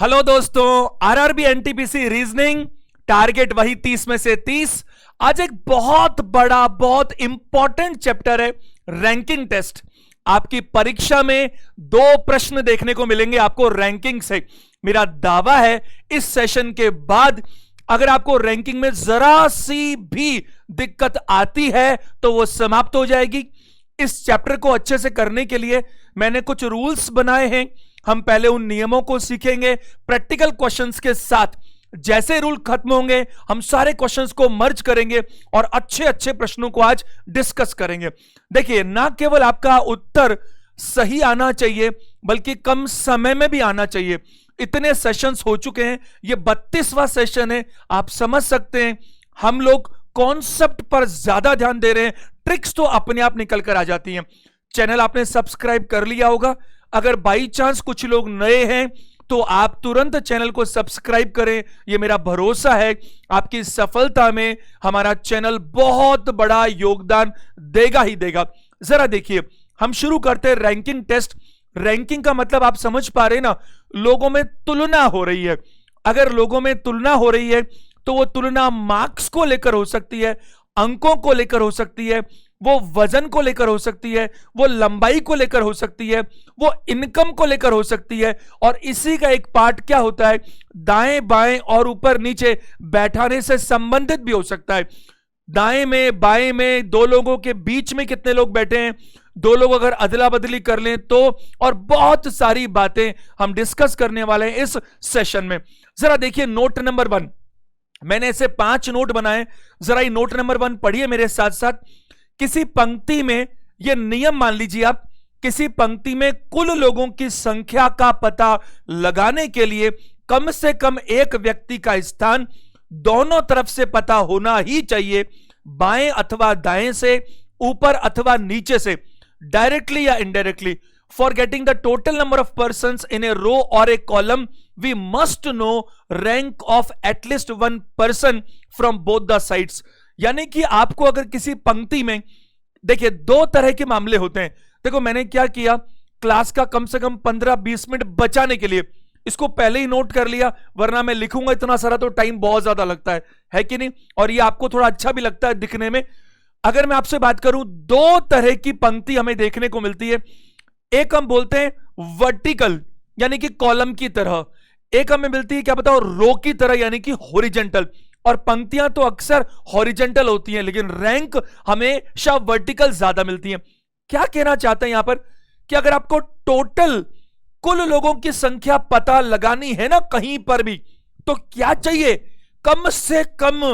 Hello दोस्तों, RRB NTPC reasoning target वही 30 में से 30। आज एक बहुत बड़ा बहुत इंपॉर्टेंट चैप्टर है रैंकिंग टेस्ट। आपकी परीक्षा में 2 प्रश्न देखने को मिलेंगे आपको रैंकिंग से। मेरा दावा है इस सेशन के बाद अगर आपको रैंकिंग में जरा सी भी दिक्कत आती है तो वो समाप्त हो जाएगी। इस चैप्टर को अच्छे से करने के लिए मैंने कुछ रूल्स बनाए हैं। हम पहले उन नियमों को सीखेंगे प्रैक्टिकल क्वेश्चंस के साथ। जैसे रूल खत्म होंगे हम सारे क्वेश्चंस को मर्ज करेंगे और अच्छे अच्छे प्रश्नों को आज डिस्कस करेंगे। देखिए, ना केवल आपका उत्तर सही आना चाहिए बल्कि कम समय में भी आना चाहिए। इतने सेशंस हो चुके हैं, ये 32वां सेशन है। आप समझ सकते हैं हम लोग कॉन्सेप्ट पर ज्यादा ध्यान दे रहे हैं, ट्रिक्स तो अपने आप निकल कर आ जाती हैं। चैनल आपने सब्सक्राइब कर लिया होगा। अगर बाई चांस कुछ लोग नए हैं तो आप तुरंत चैनल को सब्सक्राइब करें। यह मेरा भरोसा है आपकी सफलता में हमारा चैनल बहुत बड़ा योगदान देगा ही देगा। जरा देखिए, हम शुरू करते हैं रैंकिंग टेस्ट। रैंकिंग का मतलब आप समझ पा रहे हैं ना, लोगों में तुलना हो रही है। अगर लोगों में तुलना हो रही है तो वो तुलना मार्क्स को लेकर हो सकती है, अंकों को लेकर हो सकती है, वो वजन को लेकर हो सकती है, वो लंबाई को लेकर हो सकती है, वो इनकम को लेकर हो सकती है। और इसी का एक पार्ट क्या होता है, दाएं बाएं और ऊपर नीचे बैठाने से संबंधित भी हो सकता है। दाएं में बाएं में 2 लोगों के बीच में कितने लोग बैठे हैं, 2 लोग अगर अदला बदली कर लें तो, और बहुत सारी बातें हम डिस्कस करने वाले हैं इस सेशन में। जरा देखिए नोट नंबर 1, मैंने ऐसे 5 नोट बनाए। जरा ये नोट नंबर 1 पढ़िए मेरे साथ साथ। किसी पंक्ति में, यह नियम मान लीजिए आप, किसी पंक्ति में कुल लोगों की संख्या का पता लगाने के लिए कम से कम एक व्यक्ति का स्थान दोनों तरफ से पता होना ही चाहिए, बाएं अथवा दाएं से, ऊपर अथवा नीचे से, डायरेक्टली या indirectly. For getting the total number of persons in a row और a column we must know rank of at least 1 person from both the sides. यानी कि आपको अगर किसी पंक्ति में, देखिए 2 तरह के मामले होते हैं। देखो मैंने क्या किया, क्लास का कम से कम 15-20 मिनट बचाने के लिए इसको पहले ही नोट कर लिया, वरना मैं लिखूंगा इतना सारा तो टाइम बहुत ज्यादा लगता है कि नहीं? और ये आपको थोड़ा अच्छा भी लगता है दिखने में। अगर मैं आपसे बात करूं, 2 तरह की पंक्ति हमें देखने को मिलती है। एक हम बोलते हैं वर्टिकल यानी कि कॉलम की तरह, एक हमें मिलती है क्या बताओ, रो की तरह यानी कि हॉरिजॉन्टल। और पंक्तियां तो अक्सर हॉरिजॉन्टल होती हैं लेकिन रैंक हमेशा वर्टिकल ज्यादा मिलती हैं। क्या कहना चाहते हैं यहां पर कि अगर आपको टोटल कुल लोगों की संख्या पता लगानी है ना कहीं पर भी, तो क्या चाहिए, कम से कम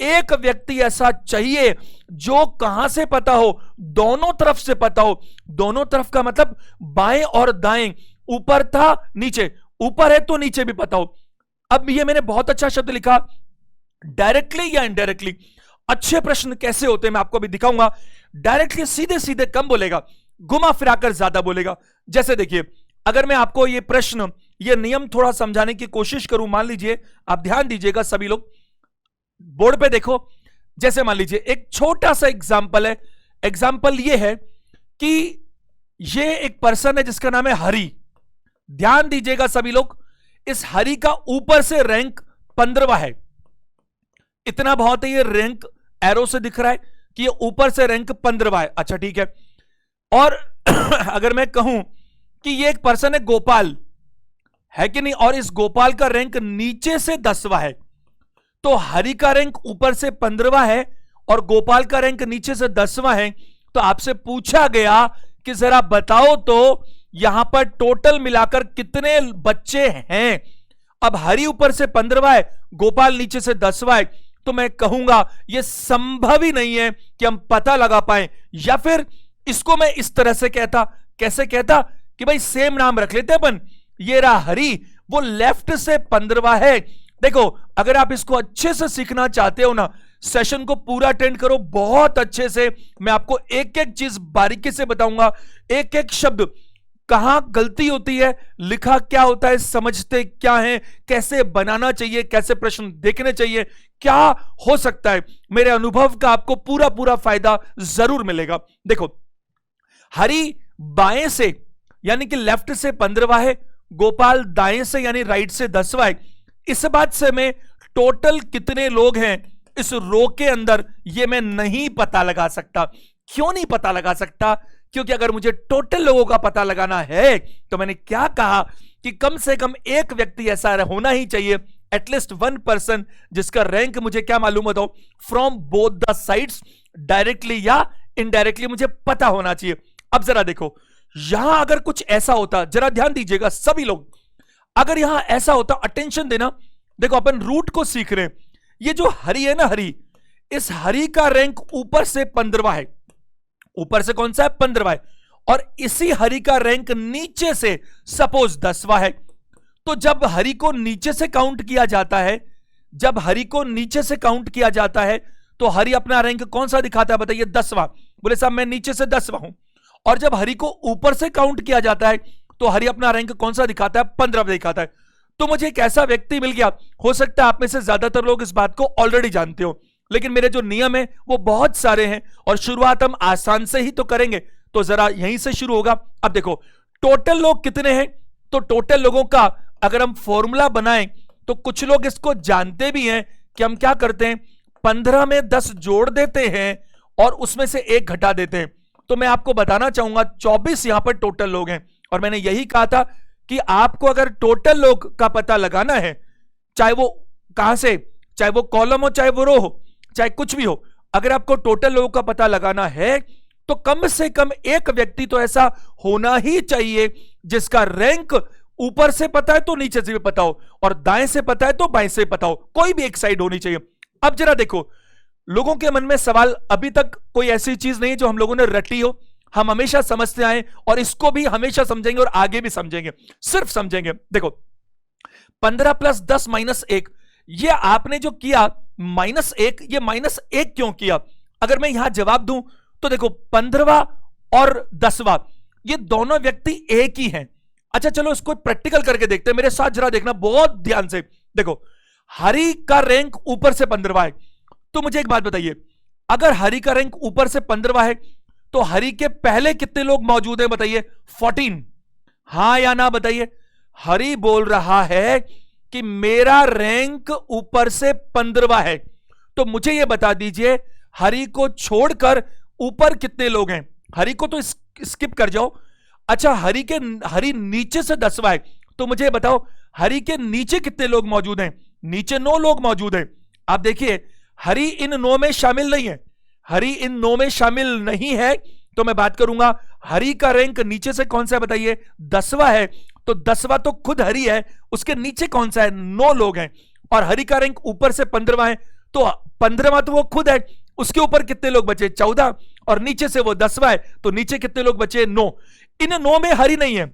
एक व्यक्ति ऐसा चाहिए जो कहां से पता हो, दोनों तरफ से पता हो। दोनों तरफ का मतलब बाएं और दाएं, ऊपर था नीचे, ऊपर है तो नीचे भी पता हो। अब ये मैंने बहुत अच्छा शब्द लिखा, डायरेक्टली या इनडायरेक्टली। अच्छे प्रश्न कैसे होते हैं मैं आपको अभी दिखाऊंगा। डायरेक्टली सीधे सीधे कम बोलेगा, घुमा फिराकर ज्यादा बोलेगा। जैसे देखिए, अगर मैं आपको ये प्रश्न, ये नियम थोड़ा समझाने की कोशिश करूं, मान लीजिए, आप ध्यान दीजिएगा सभी लोग, बोर्ड पे देखो। जैसे मान लीजिए एक छोटा सा एग्जाम्पल है। एग्जाम्पल ये है कि ये एक पर्सन है जिसका नाम है हरि। ध्यान दीजिएगा सभी लोग, इस हरि का ऊपर से रैंक 15वां है। इतना बहुत है, ये रैंक एरो से दिख रहा है कि ये ऊपर से रैंक 15वां है। अच्छा ठीक है। और अगर मैं कहूं कि ये एक पर्सन है गोपाल, है कि नहीं, और इस गोपाल का रैंक नीचे से 10वां है, तो हरि का रैंक ऊपर से 15वां है और गोपाल का रैंक नीचे से 10वां है। तो आपसे पूछा गया कि जरा बताओ तो यहां पर टोटल मिलाकर कितने बच्चे हैं। अब हरि ऊपर से 15वां है, गोपाल नीचे से 10वां है, तो मैं कहूंगा यह संभव ही नहीं है कि हम पता लगा पाए। या फिर इसको मैं इस तरह से कहता, कैसे कहता कि भाई सेम नाम रख लेते अपन, ये रहा हरि, वो लेफ्ट से 15वां है। देखो, अगर आप इसको अच्छे से सीखना चाहते हो ना, सेशन को पूरा अटेंड करो बहुत अच्छे से। मैं आपको एक एक चीज बारीकी से बताऊंगा, एक एक शब्द कहां गलती होती है, लिखा क्या होता है, समझते क्या है, कैसे बनाना चाहिए, कैसे प्रश्न देखने चाहिए, क्या हो सकता है। मेरे अनुभव का आपको पूरा पूरा फायदा जरूर मिलेगा। देखो, हरि बाएं से यानी कि लेफ्ट से 15वां है, गोपाल दाएं से यानी राइट से 10वां है। इस बात से मैं टोटल कितने लोग हैं इस रो के अंदर ये मैं नहीं पता लगा सकता। क्यों नहीं पता लगा सकता? क्योंकि अगर मुझे टोटल लोगों का पता लगाना है तो मैंने क्या कहा कि कम से कम एक व्यक्ति ऐसा होना ही चाहिए, एटलीस्ट 1 पर्सन, जिसका रैंक मुझे क्या मालूम होता हो, from both the sides, directly या इनडायरेक्टली मुझे पता होना चाहिए। अब जरा देखो, यहां अगर कुछ ऐसा होता, जरा ध्यान दीजिएगा सभी लोग, अगर यहां ऐसा होता, अटेंशन देना, देखो अपन रूट को सीख रहे हैं, ये जो हरी है ना, हरी, इस हरी का रैंक ऊपर से 15वां है। ऊपर से कौन सा है? 15वां है। और इसी हरी का रैंक नीचे से सपोज 10वां है। तो जब हरी को नीचे से काउंट किया जाता है, जब हरी को नीचे से काउंट किया जाता है तो हरी अपना रैंक कौन सा दिखाता है बताइए? 10वां। बोले साहब मैं नीचे से 10वां हूं। और जब हरी को ऊपर से काउंट किया जाता है तो हरी अपना रैंक कौन सा दिखाता है? 15वां दिखाता है। तो मुझे एक ऐसा व्यक्ति मिल गया, हो सकता है आप में से ज्यादातर लोग इस बात को ऑलरेडी जानते हो, लेकिन मेरे जो नियम है वो बहुत सारे हैं और शुरुआत हम आसान से ही तो करेंगे, तो जरा यहीं से शुरू होगा। अब देखो टोटल लोग कितने हैं, तो टोटल लोगों का अगर हम फॉर्मूला बनाएं तो कुछ लोग इसको जानते भी हैं कि हम क्या करते हैं, 15 में 10 जोड़ देते हैं और उसमें से 1 घटा देते हैं। तो मैं आपको बताना चाहूंगा 24 यहां पर टोटल लोग हैं। और मैंने यही कहा था कि आपको अगर टोटल लोग का पता लगाना है, चाहे वो कहां से, चाहे वो कॉलम हो, चाहे वो रो हो, चाहे कुछ भी हो, अगर आपको टोटल लोगों का पता लगाना है तो कम से कम एक व्यक्ति तो ऐसा होना ही चाहिए जिसका रैंक ऊपर से पता है तो नीचे से भी पता हो, और दाएं से पता है तो बाएं से पता हो, कोई भी एक साइड होनी चाहिए। अब जरा देखो, लोगों के मन में सवाल, अभी तक कोई ऐसी चीज नहीं जो हम लोगों ने रटी हो, हम हमेशा समझते आए और इसको भी हमेशा समझेंगे और आगे भी समझेंगे, सिर्फ समझेंगे। देखो 15 + 10 - 1, ये आपने जो किया -1, ये -1 क्यों किया? अगर मैं यहां जवाब दूं तो देखो 15वां और 10वां ये दोनों व्यक्ति एक ही हैं। अच्छा चलो इसको प्रैक्टिकल करके देखते हैं, मेरे साथ जरा देखना बहुत ध्यान से। देखो हरी का रैंक ऊपर से 15वां है, तो मुझे एक बात बताइए, अगर हरी का रैंक ऊपर से 15वां है तो हरी के पहले कितने लोग मौजूद हैं बताइए? 14। हां या ना बताइए। हरी बोल रहा है कि मेरा रैंक ऊपर से 15वां है, तो मुझे यह बता दीजिए हरी को छोड़कर ऊपर कितने लोग हैं? हरी को तो स्किप कर जाओ। अच्छा हरी नीचे से 10वां है, तो मुझे बताओ हरी के नीचे कितने लोग मौजूद हैं? नीचे 9 लोग मौजूद हैं। आप देखिए हरी इन 9 में शामिल नहीं है, हरी इन 9 में शामिल नहीं है, तो मैं बात करूंगा हरी का रैंक नीचे से कौन सा है बताइए? 10वां है, तो 10वां तो खुद हरी है, उसके नीचे कौन सा है? 9 लोग हैं। और हरी का रैंक ऊपर से 15वां है, तो 15वां तो वो खुद है, उसके ऊपर कितने लोग बचे? 14, और नीचे से वो 10वां है, तो नीचे कितने लोग बचे? 9। इन 9 में हरी नहीं है,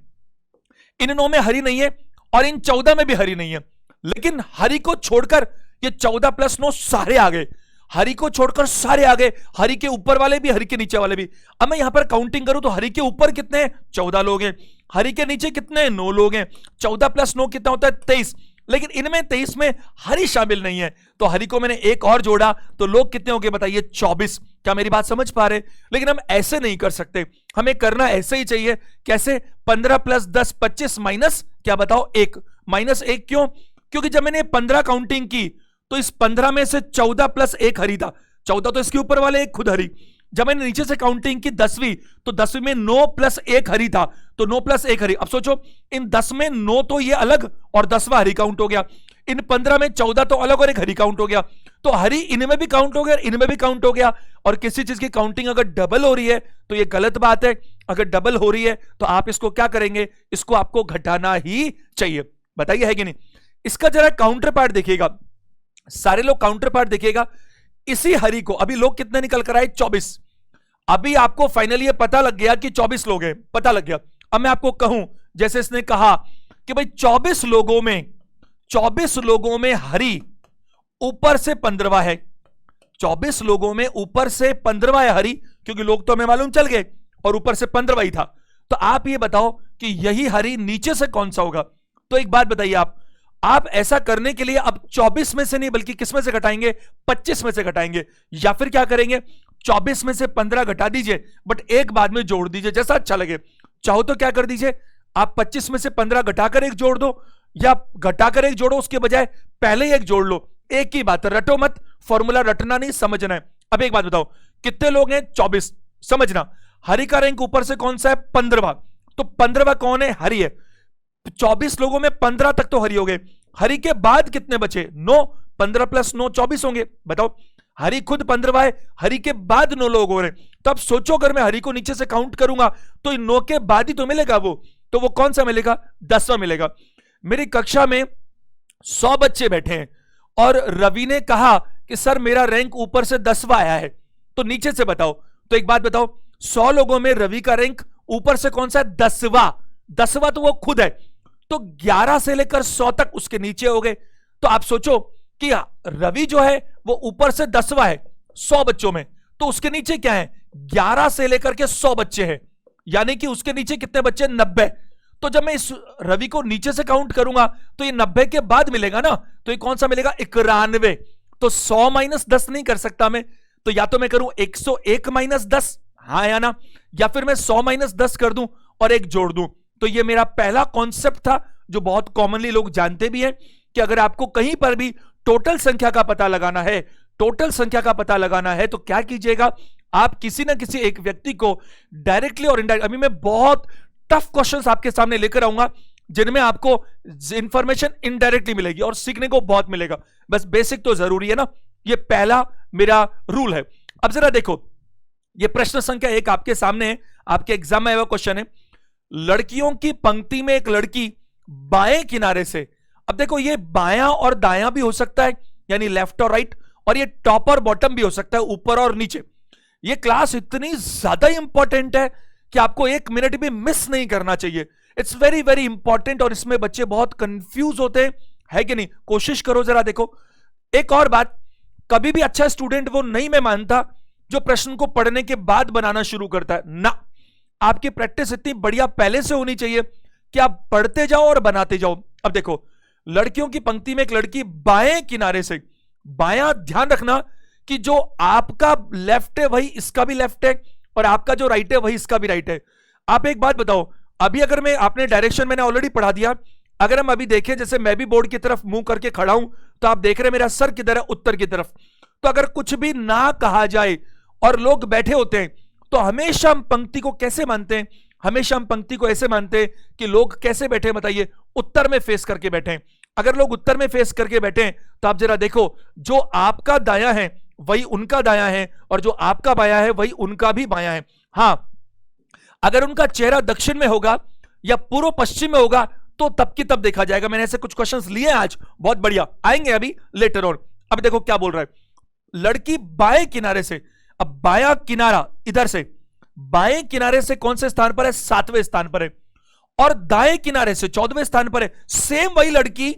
इन 9 में हरी नहीं है, और इन 14 में भी हरी नहीं है, लेकिन हरी को छोड़कर ये 14 + 9 सारे आ गए, हरी को छोड़कर सारे आ गए, हरी के ऊपर वाले भी, हरी के नीचे वाले भी। अब मैं यहां पर काउंटिंग करूं तो हरी के ऊपर कितने हैं? 14 लोग हैं। हरी के नीचे कितने हैं? 9 लोग हैं। 14 + 9 कितना होता है? 23। लेकिन इनमें 23 में हरी शामिल नहीं है, तो हरी को मैंने एक और जोड़ा, तो लोग कितने हो गए बताइए? 24। क्या मेरी बात समझ पा रहे? लेकिन हम ऐसे नहीं कर सकते, हमें करना ऐसे ही चाहिए। कैसे? 15 + 10 25 माइनस क्या बताओ? 1। -1 क्यों? क्योंकि जब मैंने 15 काउंटिंग की तो इस 15 में से 14 + 1 हरी था, 14 तो इसके ऊपर वाले, एक खुद हरी। जब मैंने नीचे से काउंटिंग की 10वीं, तो 10वीं में 9 + 1 हरी था, तो 9 + 1 हरी। अब सोचो इन 10 में 9 तो ये अलग और 10वां हरी काउंट हो गया, इन 15 में 14 तो अलग और एक हरी काउंट हो गया, तो हरी इनमें भी काउंट हो गया, इनमें भी काउंट हो गया। और किसी चीज की काउंटिंग अगर डबल हो रही है तो ये गलत बात है, अगर डबल हो रही है तो आप इसको क्या करेंगे? इसको आपको घटाना ही चाहिए। बताइए है कि नहीं? इसका जरा काउंटर पार्ट देखिएगा, सारे लोग काउंटर पार्ट देखिएगा। इसी हरी को अभी लोग कितने निकल कर आए? 24। अभी आपको फाइनली ये पता लग गया कि 24 लोग हैं, पता लग गया। अब मैं आपको कहूं, जैसे इसने कहा कि भाई 24 लोगों में हरी ऊपर से 15वां है, 24 लोगों में ऊपर से 15वां है हरी, क्योंकि लोग तो हमें मालूम चल गए, और ऊपर से 15वां ही था। तो आप ये बताओ कि यही हरी नीचे से कौन सा होगा? तो एक बात बताइए, आप ऐसा करने के लिए अब 24 में से नहीं बल्कि किस में से घटाएंगे? 25 में से घटाएंगे, या फिर क्या करेंगे? 24 में से 15 घटा दीजिए, बट एक बाद में जोड़ दीजिए, जैसा अच्छा लगे। चाहो तो क्या कर दीजिए, आप 25 में से 15 घटाकर एक जोड़ दो, या घटाकर एक जोड़ो, उसके बजाय पहले ही एक जोड़ लो, एक ही बात है, रटो मत, फॉर्मूला रटना नहीं, समझना है। अब एक बात बताओ, कितने लोग हैं? 24। समझना, हरि का रैंक ऊपर से कौन सा है? 15वां। तो 15वां कौन है? हरि है। 24 लोगों में 15 तक तो हरि हो गए, हरि के बाद कितने बचे? 9। 15 + 9 24 होंगे। बताओ, हरि खुद 15वां है, हरि के बाद 9 लोग हो रहे हैं। तो अब सोचो, अगर मैं हरि को नीचे से काउंट करूंगा तो इन 9 के बाद ही तो मिलेगा वो, तो वो कौन सा मिलेगा? 10वां मिलेगा। मेरी कक्षा में 100 बच्चे बैठे हैं और रवि ने कहा कि सर मेरा रैंक ऊपर से 10वां आया है, तो नीचे से बताओ। तो एक बात बताओ, 100 लोगों में रवि का रैंक ऊपर से कौन सा है? 10वां। 10वां तो वो खुद है, तो 11 से लेकर 100 तक उसके नीचे हो गए। तो आप सोचो कि रवि जो है वो ऊपर से 10वां है 100 बच्चों में, तो उसके नीचे क्या है? 11 से लेकर के 100 बच्चे हैं, यानी कि उसके नीचे कितने बच्चे? 90। तो जब मैं इस रवि को नीचे से काउंट करूंगा तो ये 90 के बाद मिलेगा ना, तो ये कौन सा मिलेगा? 91। तो 100 - 10 नहीं कर सकता मैं, तो या तो मैं करूं 101 - 10, हाँ या ना, या फिर मैं 100 - 10 कर दूं और एक जोड़ दूं। तो ये मेरा पहला कॉन्सेप्ट था जो बहुत कॉमनली लोग जानते भी हैं कि अगर आपको कहीं पर भी टोटल संख्या का पता लगाना है, टोटल संख्या का पता लगाना है, तो क्या कीजिएगा, आप किसी ना किसी एक व्यक्ति को डायरेक्टली और इनडायरेक्ट, अभी मैं बहुत टफ क्वेश्चंस आपके सामने लेकर आऊंगा जिनमें आपको इंफॉर्मेशन इनडायरेक्टली मिलेगी और सीखने को बहुत मिलेगा, बस बेसिक तो जरूरी है ना। ये पहला मेरा रूल है। अब जरा देखो, ये प्रश्न संख्या 1 आपके सामने है, आपके एग्जाम में आया क्वेश्चन है, लड़कियों की पंक्ति में एक लड़की बाएं किनारे से, अब देखो ये बायां और दायां भी हो सकता है, यानी लेफ्ट और राइट, और ये टॉप और बॉटम भी हो सकता है, ऊपर और नीचे। ये क्लास इतनी ज्यादा इंपॉर्टेंट है कि आपको 1 मिनट भी मिस नहीं करना चाहिए। इट्स वेरी वेरी इंपॉर्टेंट, और इसमें बच्चे बहुत कंफ्यूज होते हैं, है कि नहीं? कोशिश करो जरा देखो। एक और बात, कभी भी अच्छा स्टूडेंट वो नहीं मैं मानता जो प्रश्न को पढ़ने के बाद बनाना शुरू करता है ना। आपकी प्रैक्टिस इतनी बढ़िया पहले से होनी चाहिए कि आप पढ़ते जाओ और बनाते जाओ। अब देखो, लड़कियों की पंक्ति में एक लड़की बाएं किनारे से, बायां ध्यान रखना कि जो आपका लेफ्ट है वही इसका भी लेफ्ट है, और आपका जो राइट है वही इसका भी राइट है। आप एक बात बताओ, अभी अगर मैं, आपने डायरेक्शन मैंने ऑलरेडी पढ़ा दिया, अगर हम अभी देखें, जैसे मैं भी बोर्ड की तरफ मुंह करके खड़ा हूं, तो आप देख रहे हैं मेरा सर किधर है? उत्तर की तरफ। तो अगर कुछ भी ना कहा जाए और लोग बैठे होते हैं, तो हमेशा हम पंक्ति को कैसे मानते हैं? हमेशा हम पंक्ति को ऐसे मानते हैं कि लोग कैसे बैठे, बताइए? उत्तर में फेस करके बैठे। अगर लोग उत्तर में फेस करके बैठे तो आप जरा देखो, जो आपका दायां है वही उनका दायां है, और जो आपका बायां है वही उनका भी बायां है। हां, अगर उनका चेहरा दक्षिण में होगा या पूर्व पश्चिम में होगा तो तब की तब देखा जाएगा। मैंने ऐसे कुछ क्वेश्चंस लिए आज, बहुत बढ़िया, आएंगे अभी लेटर ऑन। अब देखो क्या बोल रहा है, लड़की बाएं किनारे से, अब बायां किनारा इधर से, बाएं किनारे से कौन से स्थान पर है? 7वें स्थान पर है, और दाएं किनारे से 14वें स्थान पर है। सेम वही लड़की,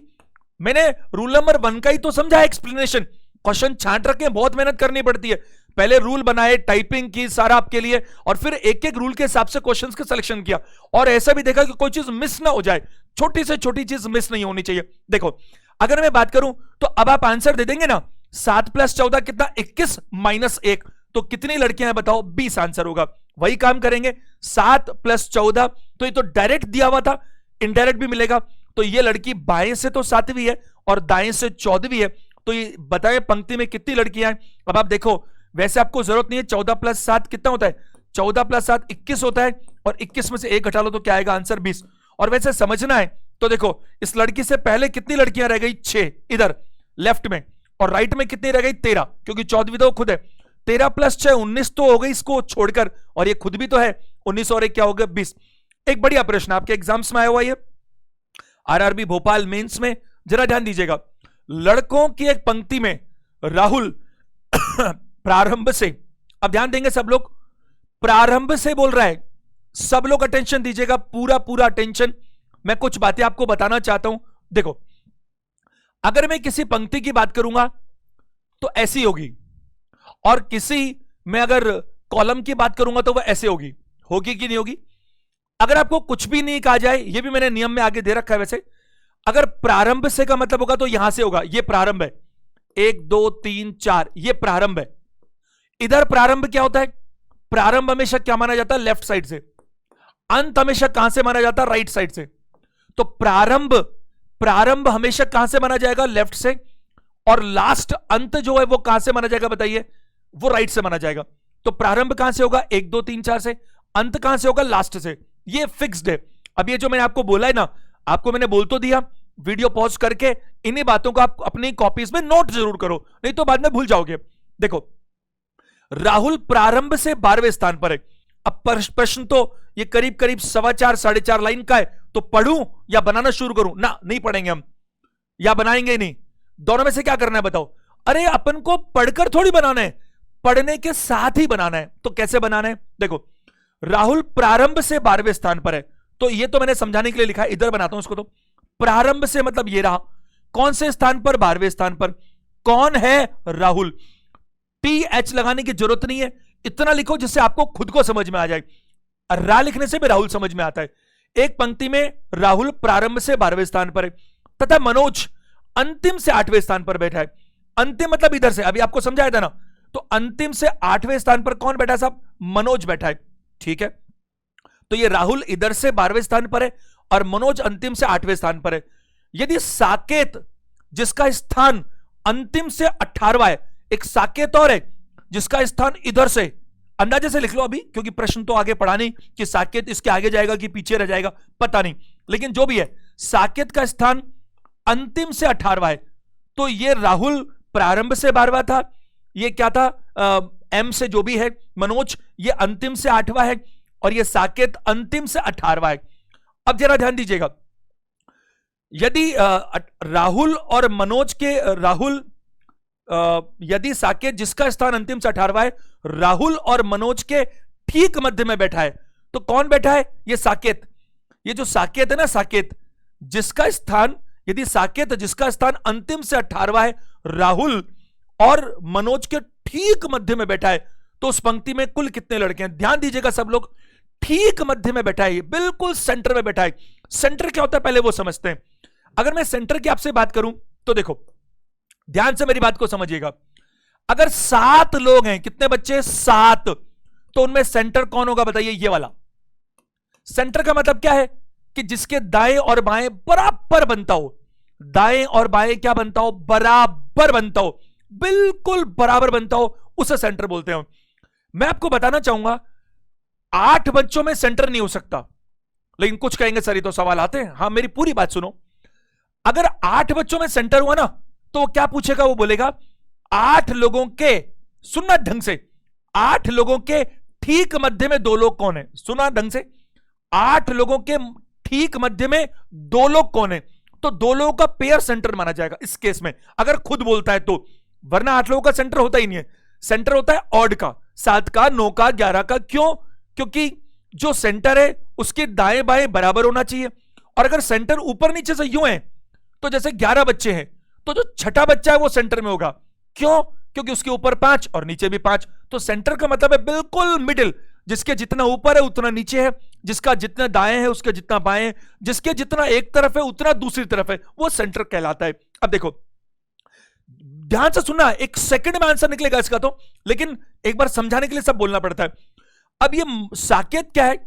मैंने रूल नंबर 1 का ही तो समझा एक्सप्लेनेशन, क्वेश्चन छांट रखे, बहुत मेहनत करनी पड़ती है। पहले रूल बनाए, टाइपिंग की सारा आपके लिए, और फिर एक एक रूल के हिसाब से क्वेश्चंस का सिलेक्शन किया, और ऐसा भी देखा कि कोई चीज मिस ना हो जाए, छोटी से छोटी चीज मिस नहीं होनी चाहिए। देखो, अगर मैं बात करूं तो अब आप आंसर दे देंगे ना, 7 + 14 कितना? 21 - 1, तो कितनी लड़कियां हैं बताओ? 20 आंसर होगा। वही काम करेंगे, 7 + 14, तो ये तो डायरेक्ट दिया हुआ था, इनडायरेक्ट भी मिलेगा। तो ये लड़की बाएं से तो 7वीं है और दाएं से 14वीं है, तो ये बताएं पंक्ति में कितनी लड़कियां हैं? अब आप देखो, वैसे आपको जरूरत नहीं है, 14 + 7 कितना होता है? 14 + 7 21 होता है, और 21 में से 1 घटा लो तो क्या आएगा? आंसर 20। और वैसे समझना है तो देखो, इस लड़की से पहले कितनी लड़कियां रह गई? 6 इधर लेफ्ट में, और राइट में कितनी रह गई? 13, क्योंकि 14वीं तो खुद है। 13 + 6 19 तो हो गई इसको छोड़कर, और ये खुद भी तो है 19, और एक क्या हो गया? 20। एक बढ़िया प्रश्न आपके एग्जाम्स में आया हुआ है, आरआरबी भोपाल मेंस में, जरा ध्यान दीजिएगा। लड़कों की एक पंक्ति में राहुल प्रारंभ से, अब ध्यान देंगे सब लोग, प्रारंभ से बोल रहा है, सब लोग अटेंशन दीजिएगा, पूरा पूरा अटेंशन। मैं कुछ बातें आपको बताना चाहता हूं। देखो, अगर मैं किसी पंक्ति की बात करूंगा तो ऐसी होगी, और किसी में अगर कॉलम की बात करूंगा तो वह ऐसे होगी। होगी कि नहीं होगी? अगर आपको कुछ भी नहीं कहा जाए, यह भी मैंने नियम में आगे दे रखा है वैसे, अगर प्रारंभ से का मतलब होगा तो यहां से होगा, यह प्रारंभ है, 1 2 3 4, यह प्रारंभ है। इधर प्रारंभ क्या होता है? प्रारंभ हमेशा क्या माना जाता है? लेफ्ट साइड से। अंत हमेशा कहां से माना जाता है? राइट साइड से। तो प्रारंभ हमेशा कहां से माना जाएगा? लेफ्ट से। और लास्ट अंत जो है वो कहां से माना जाएगा बताइए? वो राइट से माना जाएगा। तो प्रारंभ कहां से होगा? 1 2 3 4 से। अंत कहां से होगा? लास्ट से। ये फिक्स्ड है। अब ये जो मैंने आपको बोला है ना, आपको मैंने बोल तो दिया, वीडियो पॉज करके इन्हीं बातों को आप अपनी कॉपीज में नोट जरूर करो, नहीं तो बाद में भूल जाओगे। देखो, राहुल प्रारंभ से 12वें स्थान पर है। अब प्रश्न तो ये करीब करीब 4.25 4.5 लाइन का है, तो पढ़ूं या बनाना शुरू करूं? ना, नहीं पढ़ेंगे हम, या बनाएंगे ही नहीं। दोनों में से क्या करना है बताओ? अरे अपन को पढ़कर थोड़ी बनाना है, पढ़ने के साथ ही बनाना है। तो कैसे बनाना है? देखो, राहुल प्रारंभ से 12वें स्थान पर है, तो ये तो मैंने समझाने के लिए लिखा है, इधर बनाता हूं इसको। तो प्रारंभ से मतलब ये रहा, कौन से स्थान पर? 12वें स्थान पर। कौन है? राहुल। TH लगाने की जरूरत नहीं है, इतना लिखो जिससे आपको खुद को समझ में आ जाए। रा लिखने से भी राहुल समझ में आता है। एक पंक्ति में राहुल प्रारंभ से 12वें स्थान पर है, तथा मनोज अंतिम से 8वें स्थान पर बैठा है। अंतिम मतलब इधर से, अभी आपको समझाया था ना। तो अंतिम से 8वें स्थान पर कौन बैठा है साहब? मनोज बैठा है। ठीक है, तो ये राहुल इधर से 12वें स्थान पर है और मनोज अंतिम से 8वें स्थान पर है। यदि साकेत जिसका स्थान अंतिम से 18वां है, एक साकेत और है जिसका स्थान इधर से, अंदाजे से लिख लो अभी, क्योंकि प्रश्न तो आगे पढ़ा नहीं कि साकेत इसके आगे जाएगा कि पीछे रह जाएगा, पता नहीं, लेकिन जो भी है, साकेत का स्थान अंतिम से 18वां है। तो ये राहुल प्रारंभ से 12वां था, ये क्या था? एम से जो भी है, मनोज ये अंतिम से 8वां है, और ये साकेत अंतिम से 18वां है। अब जरा ध्यान दीजिएगा, यदि राहुल और मनोज के यदि साकेत जिसका स्थान अंतिम से 18वां है, राहुल और मनोज के ठीक मध्य में बैठा है, तो कौन बैठा है? ये साकेत। ये जो साकेत है ना, साकेत जिसका स्थान, यदि साकेत जिसका स्थान अंतिम से 18वां है, राहुल और मनोज के ठीक मध्य में बैठा है, तो उस पंक्ति में कुल कितने लड़के हैं? ध्यान दीजिएगा सब लोग, ठीक मध्य में बैठा है, बिल्कुल सेंटर में बैठा है। सेंटर क्या होता है पहले वो समझते हैं। अगर मैं सेंटर की आपसे बात करूं तो देखो, ध्यान से मेरी बात को समझिएगा। अगर 7 लोग हैं, कितने बच्चे? 7, तो उनमें सेंटर कौन होगा बताइए? ये वाला। सेंटर का मतलब क्या है? कि जिसके दाएं और बाएं बराबर बनता हो। दाएं और बाएं क्या बनता हो? बराबर बनता हो, बिल्कुल बराबर बनता हो, उसे सेंटर बोलते हैं। मैं आपको बताना चाहूंगा, 8 बच्चों में सेंटर नहीं हो सकता, लेकिन कुछ कहेंगे सर ये तो सवाल आते हैं। हाँ, मेरी पूरी बात सुनो। अगर 8 बच्चों में सेंटर हुआ ना, तो क्या पूछेगा? वो बोलेगा 8 लोगों के, सुनना ढंग से, 8 लोगों के ठीक मध्य में 2 लोग कौन है? सुना ढंग से, 8 लोगों के ठीक मध्य में 2 लोग कौन है? तो 2 लोगों का पेयर सेंटर माना जाएगा इस केस में, अगर खुद बोलता है तो। वरना 8 लोगों का सेंटर होता ही नहीं है। सेंटर होता है ऑड का, 7 का, 9 का, 11 का। क्यों? क्योंकि जो सेंटर है उसके दाएं बाएं बराबर होना चाहिए। और अगर सेंटर ऊपर नीचे से यूं है, तो जैसे 11 बच्चे हैं, तो जो छठा बच्चा है वो सेंटर में होगा। क्यों? क्योंकि उसके ऊपर 5 और नीचे भी 5। तो सेंटर का मतलब है बिल्कुल मिडिल, जिसके जितना ऊपर है उतना नीचे है, जिसका जितना दाएं है उसके जितना बाएं है, जिसके जितना एक तरफ है उतना दूसरी तरफ है, वो सेंटर कहलाता है। अब देखो, ध्यान से सुनना, 1 सेकंड में आंसर निकलेगा इसका तो, लेकिन एक बार समझाने के लिए सब बोलना पड़ता है। अब ये साकेत क्या है?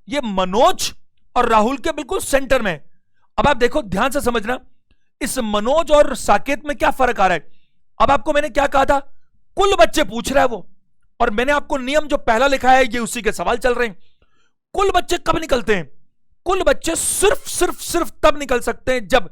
ये मनोज और राहुल के बिल्कुल सेंटर में। अब आप देखो, ध्यान से समझना, इस मनोज और साकेत में क्या फर्क आ रहा है। अब आपको मैंने क्या कहा था? कुल बच्चे पूछ रहा है वो, और मैंने आपको नियम जो पहला लिखा है ये उसी के सवाल चल रहे हैं। कुल बच्चे कब निकलते हैं? कुल बच्चे सिर्फ तब निकल सकते हैं जब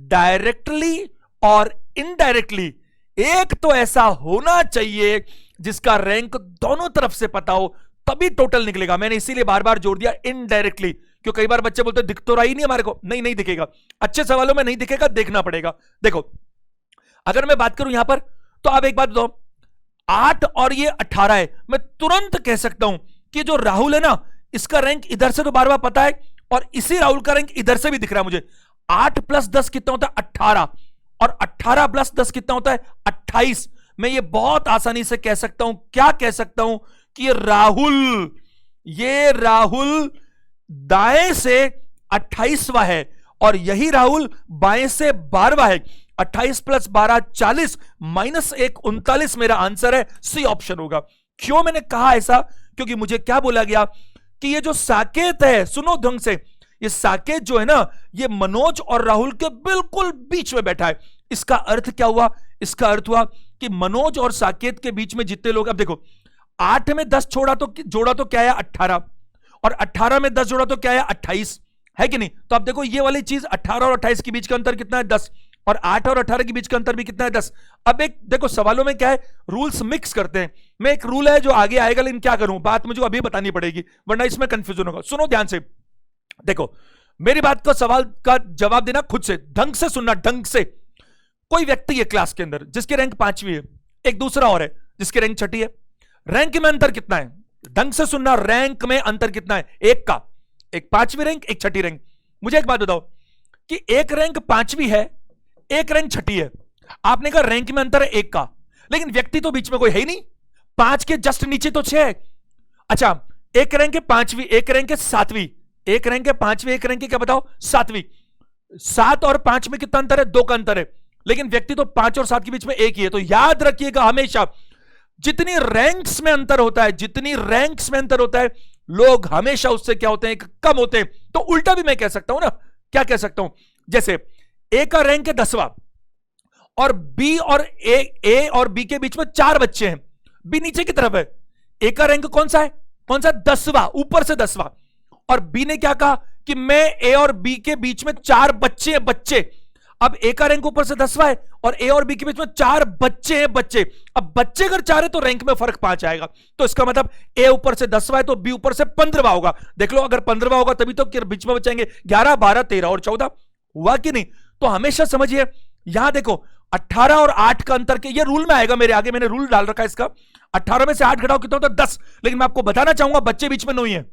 डायरेक्टली और इनडायरेक्टली एक तो ऐसा होना चाहिए जिसका रैंक दोनों तरफ से पता हो, तभी टोटल निकलेगा। मैंने इसीलिए बार बार जोड़ दिया इनडायरेक्टली, क्यों कई बार बच्चे बोलते दिख तो रहा ही नहीं हमारे को। नहीं दिखेगा, अच्छे सवालों में नहीं दिखेगा, देखना पड़ेगा। देखो, अगर मैं बात करूं यहां पर, तो आप एक बात बताओ, 8 और ये 18 है, मैं तुरंत कह सकता हूं कि जो राहुल है ना, इसका रैंक इधर से तो बार बार पता है, और इसी राहुल का रैंक इधर से भी दिख रहा है मुझे। 8 + 10 कितना होता है? 18, और 18 + 10 कितना होता है? 28। मैं ये बहुत आसानी से कह सकता हूं, क्या कह सकता हूं कि ये राहुल दाएं से 28वां है, और यही राहुल बाएं से 12वां है। 28 + 12 40, -1 39 मेरा आंसर है, सी ऑप्शन होगा। क्यों मैंने कहा ऐसा? क्योंकि मुझे क्या बोला गया कि ये जो साकेत है, सुनो ढंग से, ये साकेत जो है ना, ये मनोज और राहुल के बिल्कुल बीच में बैठा है। इसका अर्थ क्या हुआ? इसका अर्थ हुआ कि मनोज और साकेत के बीच में जितने लोग, अब देखो 8 में 10 जोड़ा तो क्या है 18, और 18 में 10 जोड़ा तो क्या है 28, है कि नहीं? तो अब देखो ये वाली चीज 18 और 28 के बीच का अंतर कितना है 10, और 8 और 18 के बीच का अंतर भी कितना है 10। अब एक देखो सवालों में क्या है, रूल्स मिक्स करते हैं। मैं एक रूल है जो आगे आएगा, लेकिन क्या करूं, बात मुझे अभी बतानी पड़ेगी वरना इसमें कंफ्यूजन होगा। सुनो ध्यान से, देखो मेरी बात का सवाल का जवाब देना खुद से, ढंग से सुनना, ढंग से। कोई व्यक्ति है क्लास के अंदर जिसकी रैंक 5वीं है, एक दूसरा और है जिसकी रैंक 6ठी है। रैंक में अंतर कितना है? ढंग से सुनना, रैंक में अंतर कितना है? एक का, एक 5वीं रैंक, एक 6ठी रैंक। मुझे एक बात बताओ कि एक रैंक 5वीं है, एक रैंक 6ठी है। आपने कहा रैंक में अंतर है एक का, लेकिन व्यक्ति तो बीच में कोई है ही नहीं, 5 के जस्ट नीचे तो 6 है। अच्छा, एक रैंक है 5वीं, एक रैंक है 7वीं, एक रैंक है 5वीं, एक रैंक है क्या बताओ 7वीं। 7 और 5 में कितना अंतर है? 2 का अंतर है, लेकिन व्यक्ति तो 5 और 7 के बीच में एक ही है। तो याद रखिएगा हमेशा, जितनी रैंक्स में अंतर होता है, जितनी रैंक्स में अंतर होता है, लोग हमेशा उससे क्या होते हैं, कम होते हैं। तो उल्टा भी मैं कह सकता हूं ना, क्या कह सकता हूं, जैसे ए का रैंक है 10वां, और बी और ए और बी के बीच में 4 बच्चे हैं, बी नीचे की तरफ है। ए का रैंक कौन सा है? कौन सा? 10वां, ऊपर से 10वां। और बी ने क्या कहा कि मैं ए और बी के बीच में 4 बच्चे हैं, बच्चे। अब ए का रैंक ऊपर से 10वां है और ए और बी के बीच में 4 बच्चे हैं, बच्चे। अब बच्चे अगर 4 है तो रैंक में फर्क 5 आएगा। तो इसका मतलब ए ऊपर से 10वां है तो बी ऊपर से 15वां होगा। देख लो, अगर 15वां होगा तभी तो बीच में बचाएंगे 11, 12, 13 और 14, हुआ कि नहीं? तो हमेशा समझिए, यहां देखो 18 और 8 का अंतर के, ये रूल में आएगा, मेरे आगे मैंने रूल डाल रखा है इसका। 18 में से 8 घटाओ कितना होता है? 10। लेकिन मैं आपको बताना चाहूंगा बच्चे बीच में 9 ही है।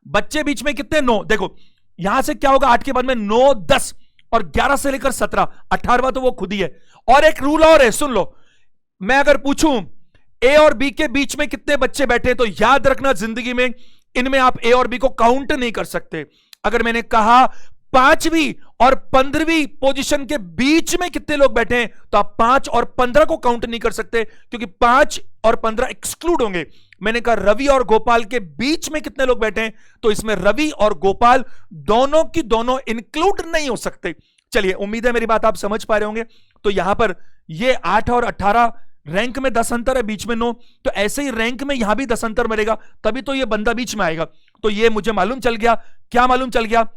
बच्चे बीच में कितने? 9। देखो यहां से क्या होगा, 8 के बाद में 9, 10 और 11 से लेकर 17, 18वां तो वो खुद ही है। और एक रूल और है, सुन लो, मैं अगर पूछूं ए और बी के बीच में कितने बच्चे बैठे, तो याद रखना जिंदगी में इनमें आप ए और बी को काउंट नहीं कर सकते। अगर मैंने कहा 5वीं और 15वीं पोजीशन के बीच में कितने लोग बैठे हैं, तो आप 5 और 15 को काउंट नहीं कर सकते, क्योंकि 5 और 15 एक्सक्लूड होंगे। मैंने कहा रवि और गोपाल के बीच में कितने लोग बैठे हैं, तो इसमें रवि और गोपाल दोनों की दोनों इंक्लूड नहीं हो सकते। चलिए, उम्मीद है मेरी बात आप समझ पा रहे होंगे। तो यहां पर ये 8 और 18 रैंक में 10 अंतर है, बीच में 9, तो ऐसे ही रैंक में यहां भी 10 अंतर मिलेगा, तभी तो ये बंदा बीच में आएगा। तो ये मुझे मालूम चल गया। क्या मालूम चल गया?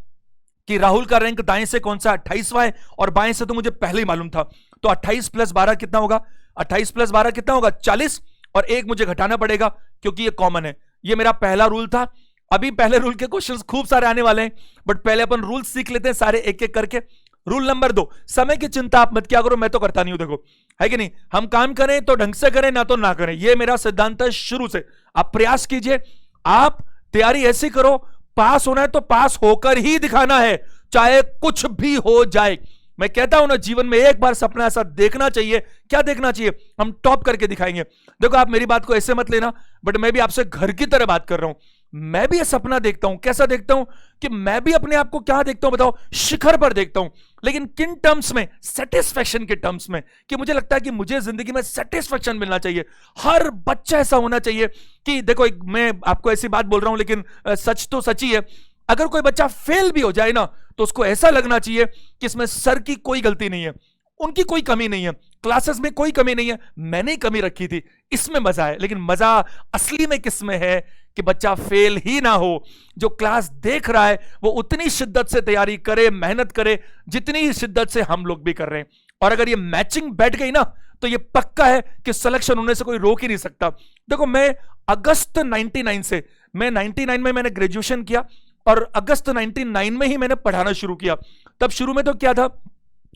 कि राहुल का रैंक दाएं से कौन सा 28वां है, और बाएं से तो मुझे पहले ही मालूम था। तो 28 + 12 कितना होगा? 28 + 12 कितना होगा? 40, और एक मुझे घटाना पड़ेगा क्योंकि ये कॉमन है। ये मेरा पहला रूल था। अभी पहले रूल के क्वेश्चंस खूब सारे आने वाले हैं, बट पहले अपन रूल सीख लेते हैं सारे एक एक करके। रूल नंबर 2, समय की चिंता आप मत किया करो, मैं तो करता नहीं हूं, देखो है कि नहीं। हम काम करें तो ढंग से करें, ना तो ना करें, ये मेरा सिद्धांत है शुरू से। आप प्रयास कीजिए, आप तैयारी ऐसी करो, पास होना है तो पास होकर ही दिखाना है, चाहे कुछ भी हो जाए। मैं कहता हूं ना, जीवन में एक बार सपना ऐसा देखना चाहिए। क्या देखना चाहिए? हम टॉप करके दिखाएंगे। देखो, आप मेरी बात को ऐसे मत लेना, बट मैं भी आपसे घर की तरह बात कर रहा हूं। मैं भी ये सपना देखता हूं। कैसा देखता हूं? कि मैं भी अपने आप को क्या देखता हूं बताओ? शिखर पर देखता हूं। लेकिन किन टर्म्स में? सेटिस्फैक्शन के टर्म्स में, कि मुझे लगता है कि मुझे जिंदगी में सेटिस्फैक्शन मिलना चाहिए। हर बच्चा ऐसा होना चाहिए कि देखो, मैं आपको ऐसी बात बोल रहा हूं, लेकिन सच तो सच ही है। अगर कोई बच्चा फेल भी हो जाए ना, तो उसको ऐसा लगना चाहिए कि इसमें सर की कोई गलती नहीं है, उनकी कोई कमी नहीं है, क्लासेस में कोई कमी नहीं है, मैंने ही कमी रखी थी, इसमें मजा है। लेकिन मजा असली में किस में है? कि बच्चा फेल ही ना हो। जो क्लास देख रहा है वो उतनी शिद्दत से तैयारी करे, मेहनत करे, जितनी शिद्दत से हम लोग भी कर रहे हैं। और अगर ये मैचिंग बैठ गई ना, तो ये पक्का है कि सिलेक्शन होने से कोई रोक ही नहीं सकता। देखो, मैं अगस्त 99 से, मैं 99 में मैंने ग्रेजुएशन किया, और अगस्त 99 में ही मैंने पढ़ाना शुरू किया। तब शुरू में तो क्या था,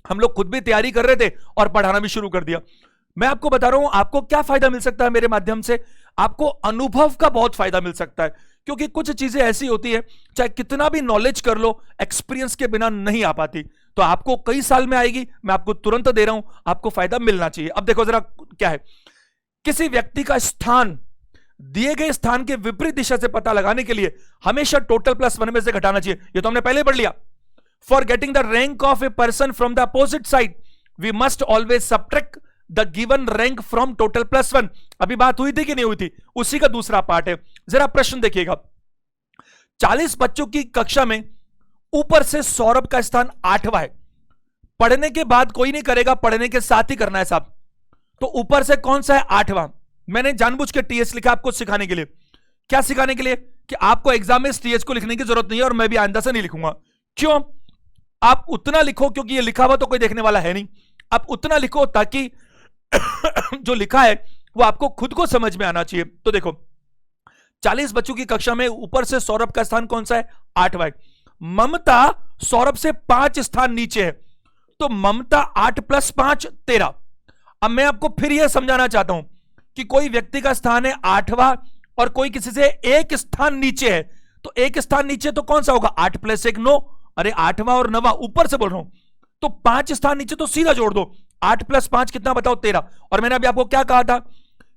हम लोग खुद भी तैयारी कर रहे थे और पढ़ाना भी शुरू कर दिया। मैं आपको बता रहा हूं, आपको क्या फायदा मिल सकता है मेरे माध्यम से? आपको अनुभव का बहुत फायदा मिल सकता है, क्योंकि कुछ चीजें ऐसी होती है, चाहे कितना भी नॉलेज कर लो, एक्सपीरियंस के बिना नहीं आ पाती। तो आपको कई साल में आएगी, मैं आपको तुरंत दे रहा हूं, आपको फायदा मिलना चाहिए। अब देखो जरा क्या है, किसी व्यक्ति का स्थान दिए गए स्थान के विपरीत दिशा से पता लगाने के लिए हमेशा टोटल +1 में से घटाना चाहिए। ये तो हमने पहले पढ़ लिया। For getting the rank of a person from the opposite side, we must always subtract the given rank from total +1। अभी बात हुई थी कि नहीं हुई थी? उसी का दूसरा पार्ट है। जरा प्रश्न देखिएगा, 40 बच्चों की कक्षा में ऊपर से सौरभ का स्थान 8वां है। पढ़ने के बाद कोई नहीं करेगा, पढ़ने के साथ ही करना है साहब। तो ऊपर से कौन सा है? 8वां। मैंने जानबूझ के टीएस लिखा आपको सिखाने के लिए। क्या सिखाने के लिए? कि आपको एग्जाम में इस टीएस को लिखने की जरूरत नहीं है, और मैं भी आइंदा से नहीं लिखूंगा। क्यों? आप उतना लिखो, क्योंकि ये लिखा हुआ तो कोई देखने वाला है नहीं। आप उतना लिखो ताकि जो लिखा है वो आपको खुद को समझ में आना चाहिए। तो देखो, 40 बच्चों की कक्षा में ऊपर से सौरभ का स्थान कौन सा है? 8वां। ममता सौरभ से 5 स्थान नीचे है, तो ममता 8 + 5 13। अब मैं आपको फिर यह समझाना चाहता हूं कि कोई व्यक्ति का स्थान है 8वां और कोई किसी से 1 स्थान नीचे है, तो 1 स्थान नीचे तो कौन सा होगा? 8 + 1 9। अरे 8वां और 9वां ऊपर से बोल रहा हूं, तो 5 स्थान नीचे, तो सीधा जोड़ दो। 8 + 5 कितना बताओ? 13। और मैंने अभी आपको क्या कहा था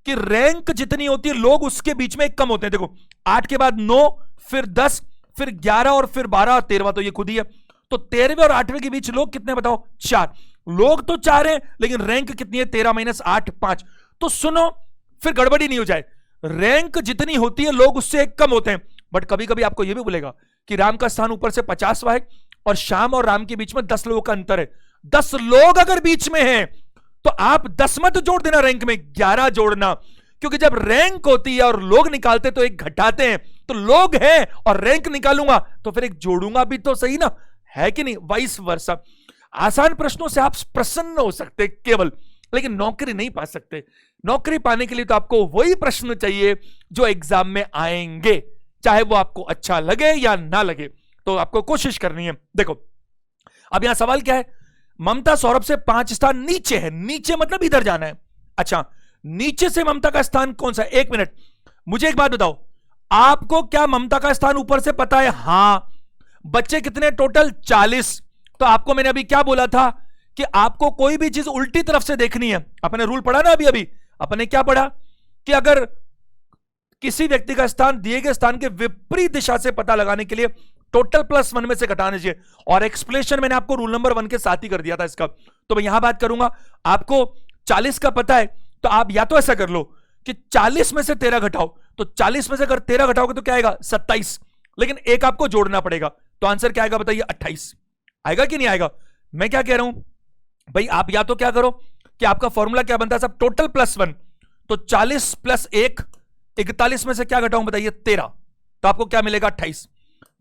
कि रैंक जितनी होती है लोग उसके बीच में कम होते हैं। देखो 8 के बाद 9, फिर 10, फिर 11 और फिर 12 और 13वां, तो ये खुद ही है। तो 13वें और 8वें के बीच लोग कितने बताओ? 4। लोग तो 4 हैं, लेकिन रैंक कितनी है? 13 - 8 5। तो सुनो, फिर गड़बड़ी नहीं हो जाए। रैंक जितनी होती है लोग उससे एक कम होते हैं। बट कभी कभी आपको यह भी बोलेगा कि राम का स्थान ऊपर से 50वां है और श्याम और राम के बीच में 10 लोगों का अंतर है। 10 लोग अगर बीच में हैं तो आप 10 मत जोड़ देना रैंक में, 11 जोड़ना। क्योंकि जब रैंक होती है और लोग निकालते तो एक घटाते हैं, तो लोग हैं और रैंक निकालूंगा तो फिर एक जोड़ूंगा भी तो सही ना, है कि नहीं? Vice versa. आसान प्रश्नों से आप प्रसन्न हो सकते केवल, लेकिन नौकरी नहीं पा सकते। नौकरी पाने के लिए तो आपको वही प्रश्न चाहिए जो एग्जाम में आएंगे, चाहे वो आपको अच्छा लगे या ना लगे, तो आपको कोशिश करनी है। देखो अब यहां सवाल क्या है? ममता सौरभ से 5 स्थान नीचे है। नीचे मतलब इधर जाना है। अच्छा, नीचे से ममता का स्थान कौन सा है? 1 मिनट, मुझे एक बात बताओ, आपको क्या ममता का स्थान ऊपर से पता है? हां। बच्चे कितने टोटल? 40। तो आपको मैंने अभी क्या बोला था कि आपको कोई भी चीज उल्टी तरफ से देखनी है। अपने रूल पढ़ा ना अभी अभी, अपने क्या पढ़ा कि अगर किसी व्यक्ति का स्थान दिए गए स्थान के विपरीत दिशा से पता लगाने के लिए टोटल +1 में से घटाने चाहिए। और एक्सप्लेनेशन मैंने आपको रूल नंबर 1 के साथ ही कर दिया था इसका, तो मैं यहां बात करूंगा। आपको 40 का पता है, तो आप या तो ऐसा कर लो कि 40 में से 13 घटाओ, तो 40 में से अगर 13 घटाओगे तो क्या आएगा? 27। लेकिन एक आपको जोड़ना पड़ेगा, तो आंसर क्या आएगा बताइए? 28। आएगा कि नहीं आएगा? मैं क्या कह रहा हूं भाई, आप या तो क्या करो कि आपका फॉर्मूला क्या बनता है सब? टोटल +1, तो 40 + 1 41 में से क्या घटाऊं बताइए? 13। तो आपको क्या मिलेगा? 28।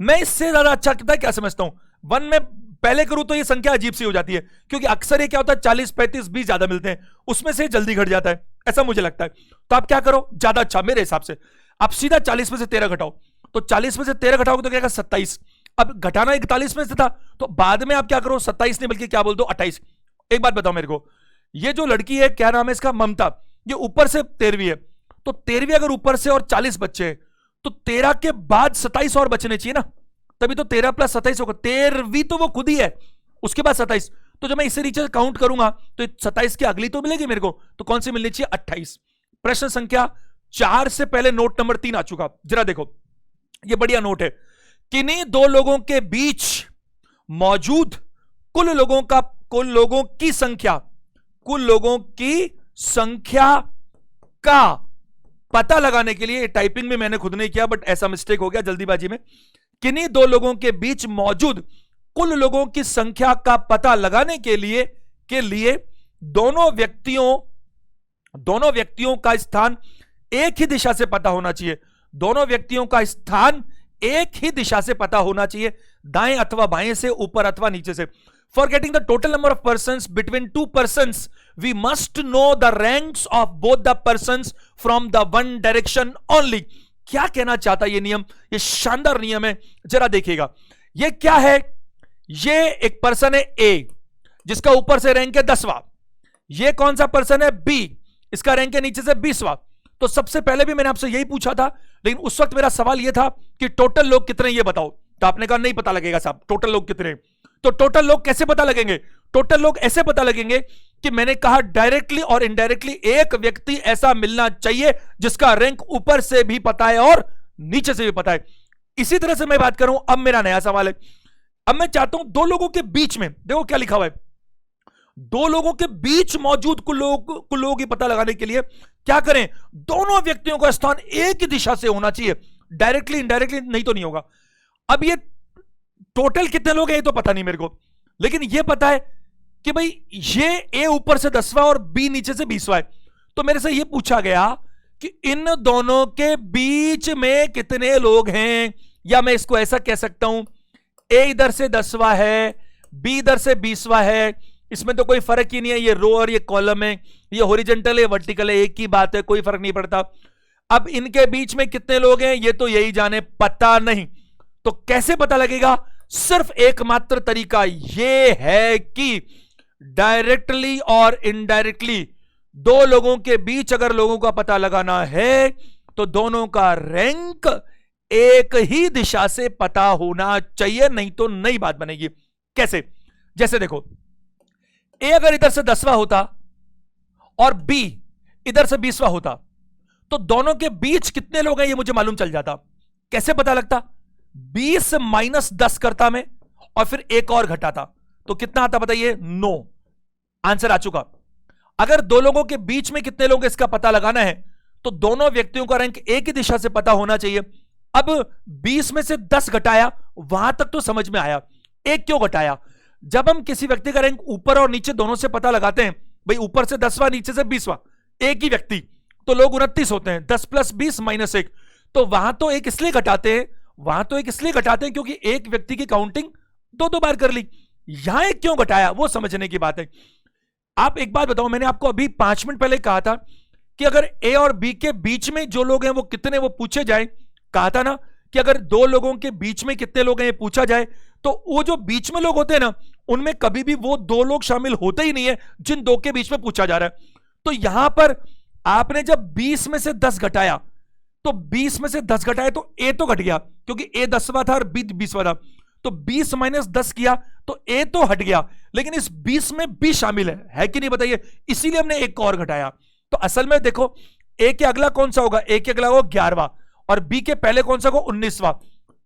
मैं इससे ज्यादा अच्छा कितना क्या समझता हूं, 1 में पहले करूं तो ये संख्या अजीब सी हो जाती है, क्योंकि अक्सर ये क्या होता है 40 35 20 ज्यादा मिलते हैं, उसमें से जल्दी घट जाता है, ऐसा मुझे लगता है। तो आप क्या करो ज्यादा अच्छा मेरे हिसाब से, आप सीधा 40 में से 13 घटाओ, तो 40 में से 13 घटाओगे तो क्या आएगा? 27। अब घटाना 41 में से था, तो बाद में आप क्या करो? 27 नहीं बल्कि क्या बोल दो? 28। एक बात बताओ मेरे को, ये जो लड़की है क्या नाम है इसका? ममता। ये ऊपर से 13वीं है, तो 13वीं अगर ऊपर से और 40 बच्चे हैं, तो 13 के बाद 27 और बचने चाहिए ना, तभी तो 13 + 27 होगा। 13वीं तो वो खुद ही है, उसके बाद 27। तो जब मैं इससे नीचे काउंट करूंगा तो 27 की अगली तो मिलेगी मेरे को, तो कौन सी मिलनी चाहिए? 28। प्रश्न संख्या 4 से पहले नोट नंबर 3 आ चुका। जरा देखो, ये बढ़िया नोट है। किन्हीं दो लोगों के बीच मौजूद कुल लोगों की संख्या का पता लगाने के लिए, टाइपिंग में मैंने खुद नहीं किया बट ऐसा मिस्टेक हो गया जल्दीबाजी में। किन्हीं दो लोगों के बीच मौजूद कुल लोगों की संख्या का पता लगाने के लिए दोनों व्यक्तियों का स्थान एक ही दिशा से पता होना चाहिए। दोनों व्यक्तियों का स्थान एक ही दिशा से पता होना चाहिए, दाएं अथवा बाएं से, ऊपर अथवा नीचे से। For getting the total number of persons between two persons, we must know the ranks of both the persons from the one direction only. क्या कहना चाहता है ये नियम? ये शानदार नियम है, जरा देखिएगा। ये क्या है? ये एक पर्सन है A, जिसका ऊपर से रैंक है 10वां। ये कौन सा पर्सन है? B, इसका रैंक है नीचे से 20वां। तो सबसे पहले भी मैंने आपसे यही पूछा था, लेकिन उस वक्त मेरा सवाल यह था कि टोटल लोग कितने ये बताओ, तो आपने कहा नहीं पता लगेगा साहब टोटल लोग कितने। तो टोटल लोग कैसे पता लगेंगे? टोटल लोग ऐसे पता लगेंगे कि मैंने कहा डायरेक्टली और इनडायरेक्टली एक व्यक्ति ऐसा मिलना चाहिए जिसका रैंक ऊपर से भी पता है और नीचे से भी पता है। इसी तरह से मैं बात करूं, अब मेरा नया सवाल है। अब मैं चाहता हूं दो लोगों के बीच में, देखो क्या लिखा हुआ है, दो लोगों के बीच मौजूद कुल लोगों की पता लगाने के लिए क्या करें? दोनों व्यक्तियों का स्थान एक ही दिशा से होना चाहिए, डायरेक्टली इनडायरेक्टली नहीं तो नहीं होगा। अब ये टोटल कितने लोग हैं ये तो पता नहीं मेरे को, लेकिन ये पता है कि भाई ये ए ऊपर से 10वां और बी नीचे से 20वां है। तो मेरे से ये पूछा गया कि इन दोनों के बीच में कितने लोग हैं, या मैं इसको ऐसा कह सकता हूं, ए इधर से 10वां है, बी इधर से 20वां है, इसमें तो कोई फर्क ही नहीं है, ये रो और ये कॉलम है, ये हॉरिजॉन्टल है वर्टिकल है, एक ही बात है, कोई फर्क नहीं पड़ता। अब इनके बीच में कितने लोग हैं ये तो यही जाने, पता नहीं। तो कैसे पता लगेगा? सिर्फ एकमात्र तरीका ये है कि डायरेक्टली और इनडायरेक्टली दो लोगों के बीच अगर लोगों का पता लगाना है तो दोनों का रैंक एक ही दिशा से पता होना चाहिए, नहीं तो नई बात बनेगी। कैसे? जैसे देखो, ए अगर इधर से 10वां होता और बी इधर से 20वां होता तो दोनों के बीच कितने लोग हैं ये मुझे मालूम चल जाता। कैसे पता लगता? 20 माइनस 10 करता मैं और फिर एक और घटाता तो कितना आता बताइए? 9। आंसर आ चुका। अगर दो लोगों के बीच में कितने लोग इसका पता लगाना है तो दोनों व्यक्तियों का रैंक एक ही दिशा से पता होना चाहिए। अब 20 में से 10 घटाया, वहां तक तो समझ में आया। एक क्यों घटाया? जब हम किसी व्यक्ति का रैंक ऊपर और नीचे दोनों से पता लगाते हैं, भाई ऊपर से 10वां नीचे से 20वां, एक ही व्यक्ति, तो लोग 29 होते हैं। 10 प्लस 20 माइनस 1, तो वहां तो एक इसलिए घटाते हैं, क्योंकि एक व्यक्ति की काउंटिंग दो बार कर ली। यहां एक क्यों घटाया वो समझने की बात है। आप एक बात बताओ, मैंने आपको अभी 5 मिनट पहले कहा था कि अगर ए और बी के बीच में जो लोग हैं वो कितने, वो पूछे जाए। कहा था ना कि अगर दो लोगों के बीच में कितने लोग हैं ये पूछा जाए तो वो जो बीच में लोग होते हैं ना, उनमें कभी भी वो दो लोग शामिल होते ही नहीं है जिन दो के बीच में पूछा जा रहा है। तो यहां पर आपने जब 20 में से 10 घटाया तो 20 में से 10 घटाया तो ए तो घट गया क्योंकि ए 10वां था और बी 20वां था। तो 20 माइनस 10 किया तो ए तो हट गया, लेकिन इस 20 में बी शामिल है कि नहीं बताइए? इसीलिए हमने एक और घटाया। तो असल में देखो, ए के अगला कौन सा होगा? ए के अगला होगा 11वां और बी के पहले कौन सा होगा? 19वां।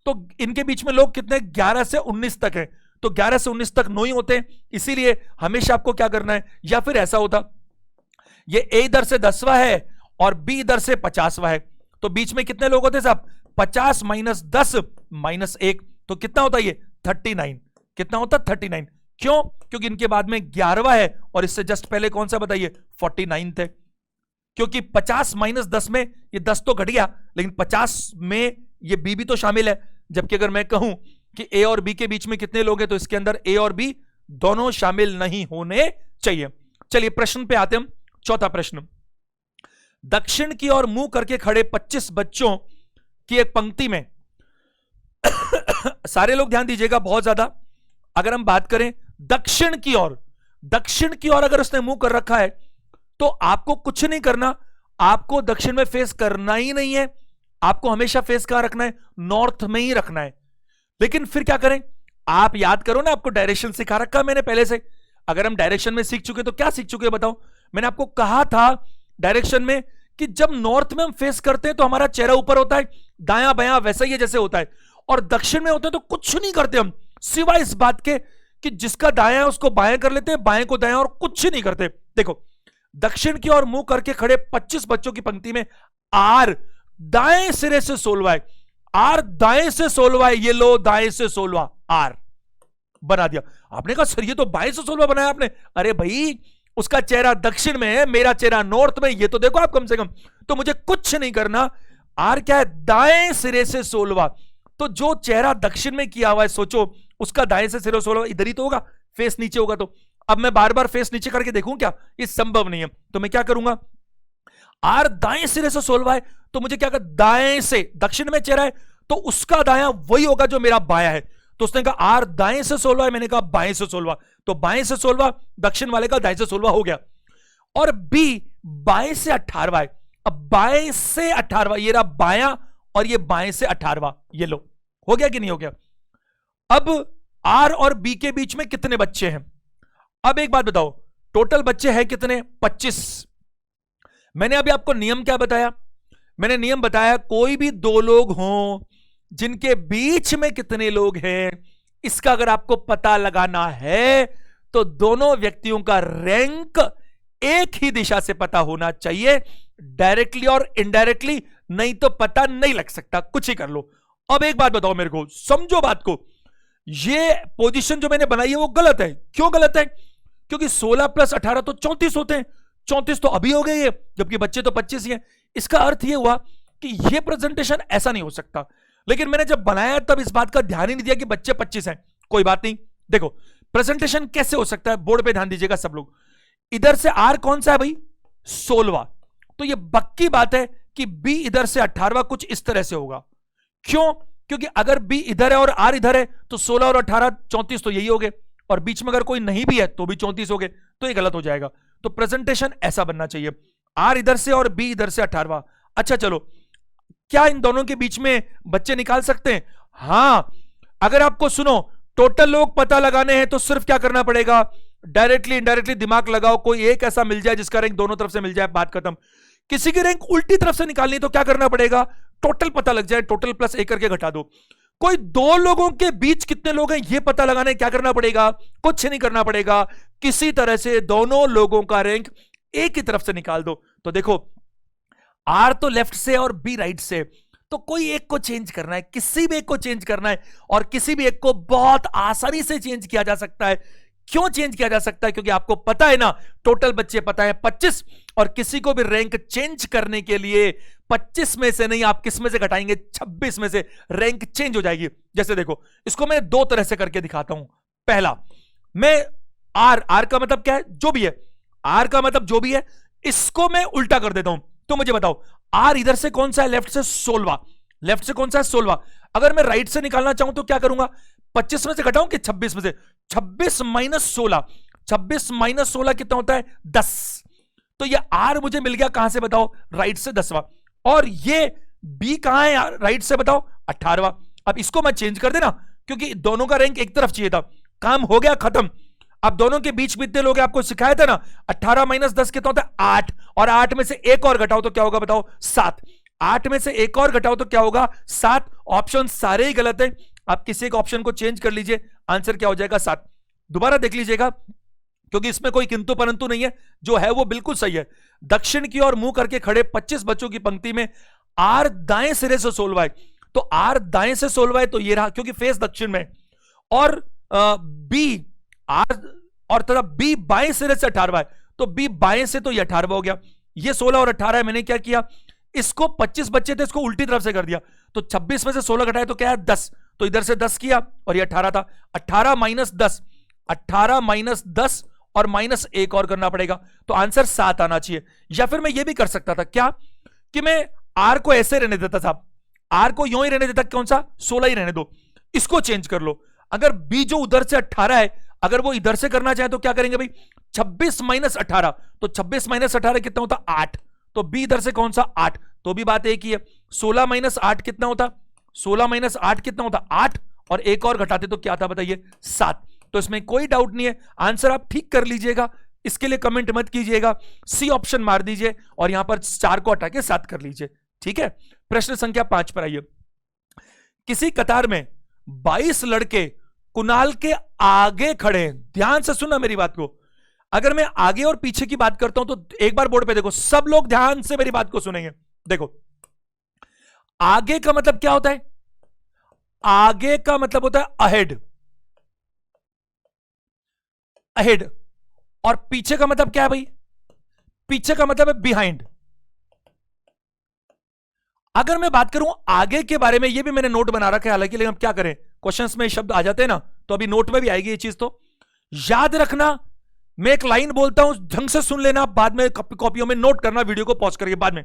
तो इनके बीच में लोग कितने? 11 से 19 तक है। तो 11 से 19 तक 9 ही होते हैं। इसीलिए हमेशा आपको क्या करना है, या फिर ऐसा होता, ये ए इधर से 10वां है और बी इधर से 50वां है, तो बीच में कितने लोग होते साहब? 50 माइनस 10 माइनस 1, तो कितना होता है ये? 39। कितना होता? 39। क्यों? क्योंकि इनके बाद में 11वां है और इससे जस्ट पहले कौन सा बताइए? 49 थे। क्योंकि 50 माइनस 10 में ये 10 तो घट गया, लेकिन 50 में ये बी भी तो शामिल है। जबकि अगर मैं कहूं कि ए और बी के बीच में कितने लोग हैं तो इसके अंदर ए और बी दोनों शामिल नहीं होने चाहिए। चलिए प्रश्न पे आते हम। चौथा प्रश्न, दक्षिण की ओर मुंह करके खड़े 25 बच्चों की एक पंक्ति में सारे लोग ध्यान दीजिएगा बहुत ज्यादा। अगर हम बात करें दक्षिण की ओर अगर उसने मुंह कर रखा है तो आपको कुछ नहीं करना, आपको दक्षिण में फेस करना ही नहीं है। आपको हमेशा फेस कहां रखना है? नॉर्थ में ही रखना है। लेकिन फिर क्या करें? आप याद करो ना, आपको डायरेक्शन सिखा रखा मैंने पहले से। अगर हम डायरेक्शन में सीख चुके तो क्या सीख चुके बताओ? मैंने आपको कहा था डायरेक्शन में कि जब नॉर्थ में हम फेस करते हैं तो हमारा चेहरा ऊपर होता है, दायां बायां वैसा ही है जैसे होता है, और दक्षिण में होते हैं तो कुछ नहीं करते हम, सिवाय इस बात के कि जिसका दायां है उसको बाएं कर लेते हैं, बाएं को दायां, और कुछ नहीं करते। देखो, दक्षिण की ओर मुंह करके खड़े 25 बच्चों की पंक्ति में आर दाएं सिरे से 16वां है, आर दाएं से 16वां है, ये लो दाएं से 16वां आर बना दिया। आपने कहा सर ये तो बाएं से 16वां बनाया आपने। अरे भाई उसका चेहरा दक्षिण में है, मेरा चेहरा नॉर्थ में, ये तो देखो आप कम से कम। तो मुझे कुछ नहीं करना, आर क्या है? दाएं सिरे से 16वां। तो जो चेहरा दक्षिण में किया हुआ है सोचो, उसका दाएं से सिरे 16वां इधर ही तो होगा, फेस नीचे होगा। तो अब मैं बार बार फेस नीचे करके देखूं क्या? ये संभव नहीं है। तो मैं क्या करूंगा? आर दाएं सिरे से 16वां है तो मुझे क्या कर, दाएं से, दक्षिण में चेहरा है तो उसका दायां वही होगा जो मेरा बायां है। तो उसने कहा आर दाएं से 16वां है, मैंने कहा बाएं से 16वां, तो बाएं से 16वां दक्षिण वाले का दाएं से 16वां हो गया। और बी बाएं से 18वां है। अब बाएं से 18वां, ये रहा बायां और ये बाएं से 18वां, ये लो हो गया कि नहीं हो गया? अब आर और बी के बीच में कितने बच्चे हैं? अब एक बात बताओ, टोटल बच्चे हैं कितने? 25। मैंने अभी आपको नियम क्या बताया? मैंने नियम बताया कोई भी दो लोग हों जिनके बीच में कितने लोग हैं, इसका अगर आपको पता लगाना है तो दोनों व्यक्तियों का रैंक एक ही दिशा से पता होना चाहिए, डायरेक्टली और इनडायरेक्टली नहीं तो पता नहीं लग सकता, कुछ ही कर लो। अब एक बात बताओ मेरे को, समझो बात को, ये पोजीशन जो मैंने बनाई है वो गलत है। क्यों गलत है? क्योंकि 16 + 18 तो 34 होते हैं, 34 तो अभी हो गए ये, जबकि बच्चे तो 25 ही हैं। इसका अर्थ ये हुआ कि ये प्रेजेंटेशन ऐसा नहीं हो सकता। लेकिन मैंने जब बनाया तब इस बात का ध्यान ही नहीं दिया कि बच्चे 25 हैं। कोई बात नहीं, देखो प्रेजेंटेशन कैसे हो सकता है, बोर्ड पे ध्यान दीजिएगा सब लोग। इधर से आर कौन सा है भाई? 16वां। तो ये पक्की बात है कि बी इधर से 18वां कुछ इस तरह से होगा। क्यों? क्योंकि अगर बी इधर है और आर इधर है तो 16 और 18 34 तो यही हो गए, और बीच में अगर कोई नहीं भी है तो भी 34 हो गए, तो ये गलत हो जाएगा। तो प्रेजेंटेशन ऐसा बनना चाहिए, आर इधर से और बी इधर से 18वां। अच्छा चलो, क्या इन दोनों के बीच में बच्चे निकाल सकते हैं? हां, अगर आपको सुनो टोटल लोग पता लगाने हैं तो सिर्फ क्या करना पड़ेगा, डायरेक्टली इनडायरेक्टली दिमाग लगाओ, कोई एक ऐसा मिल जाए जिसका रैंक दोनों तरफ से मिल जाए, बात खत्म। किसी की रैंक उल्टी तरफ से निकालनी है तो क्या करना पड़ेगा, टोटल पता लग जाए, टोटल प्लस एक करके घटा दो। कोई दो लोगों के बीच कितने लोग हैं यह पता लगाने क्या करना पड़ेगा, कुछ नहीं करना पड़ेगा, किसी तरह से दोनों लोगों का रैंक एक ही तरफ से निकाल दो। तो देखो आर तो लेफ्ट से और बी राइट से, तो कोई एक को चेंज करना है, किसी भी एक को चेंज करना है, और किसी भी एक को बहुत आसानी से चेंज किया जा सकता है। क्यों चेंज किया जा सकता है? क्योंकि आपको पता है ना, टोटल बच्चे पता है 25, और किसी को भी रैंक चेंज करने के लिए 25 में से नहीं, आप किस में से घटाएंगे, 26 में से रैंक चेंज हो जाएगी। जैसे देखो, इसको मैं दो तरह से करके दिखाता हूं। पहला, मैं आर का मतलब क्या है, जो भी है, आर का मतलब जो भी है, इसको मैं उल्टा कर देता हूं। तो मुझे बताओ, आर इधर से कौन सा है, लेफ्ट से 16वां, लेफ्ट से कौन सा है 16वां। अगर मैं राइट से निकालना चाहूं तो क्या करूंगा, 25 में से घटाऊं कि 26 में से, 26 - 16, 26 - 16 कितना होता है, 10। तो ये आर मुझे मिल गया कहां से बताओ, राइट से 10वां, और ये बी कहां है यार, राइट से बताओ 18वां। अब इसको मैं चेंज कर देना, क्योंकि दोनों का रैंक एक तरफ चाहिए था, काम हो गया खत्म। अब दोनों के बीच बीतने लोग आपको सिखाया था ना, 18 - 10 कितना होता है, 8, और 8 में से एक और घटाओ तो क्या होगा बताओ, 7। 8 में से एक और घटाओ तो क्या होगा, 7। ऑप्शन सारे ही गलत है, आप किसी एक ऑप्शन को चेंज कर लीजिए, आंसर क्या हो जाएगा, 7। दोबारा देख लीजिएगा, क्योंकि इसमें कोई किंतु परंतु नहीं है, जो है वो बिल्कुल सही है। दक्षिण की ओर मुंह करके खड़े 25 बच्चों की पंक्ति में आर दाएं सिरे से 16वां है, तो आर दाएं से 16वां है, तो ये रहा, क्योंकि फेस दक्षिण में, और बी आर, और तरफ बी बाएं सिरे से 18वां है, तो बी बाएं से, तो ये 18वां हो गया। ये 16 और 18 है, मैंने क्या किया, इसको 25 बच्चे थे, इसको उल्टी तरफ से कर दिया, तो 26 में से 16 घटाए तो क्या है, 10, तो इधर से 10 किया, और ये 18 था, 18 - 10, 18 - 10 और माइनस एक और करना पड़ेगा, तो आंसर 7 आना चाहिए। या फिर मैं ये भी कर सकता था क्या, कि मैं आर को ऐसे रहने देता था, आर को यूं ही रहने देता, कौन सा, 16 ही रहने दो, इसको चेंज कर लो। अगर बी जो उधर से 18 है, अगर वो इधर से करना चाहे तो क्या करेंगे भाई, 26 - 18, तो 26 - 18 कितना होता, 8, तो बी इधर से कौन सा, 8, तो भी बात एक ही है। 16 - 8 कितना होता, 16 - 8 कितना होता, 8, और एक और घटाते तो क्या था बताइए, 7। तो इसमें कोई डाउट नहीं है, आंसर आप ठीक कर लीजिएगा, इसके लिए कमेंट मत कीजिएगा, सी ऑप्शन मार दीजिए, और यहां पर 4 को हटा के 7 कर लीजिए, ठीक है। प्रश्न संख्या 5 पर आइए। किसी कतार में 22 लड़के कुणाल के आगे खड़े हैं, ध्यान से सुनना मेरी बात को। अगर मैं आगे और पीछे की बात करता हूं तो एक बार बोर्ड पे देखो, सब लोग ध्यान से मेरी बात को सुनेंगे। देखो, आगे का मतलब क्या होता है, आगे का मतलब होता है अहेड, अहेड, और पीछे का मतलब क्या है भाई, पीछे का मतलब है बिहाइंड। अगर मैं बात करूं आगे के बारे में, ये भी मैंने नोट बना रखा है हालांकि, लेकिन हम क्या करें, क्वेश्चंस में शब्द आ जाते हैं ना, तो अभी नोट में भी आएगी ये चीज, तो याद रखना। मैं एक लाइन बोलता हूं, ढंग से सुन लेना, बाद में कॉपियों में नोट करना, वीडियो को पॉज करके। बाद में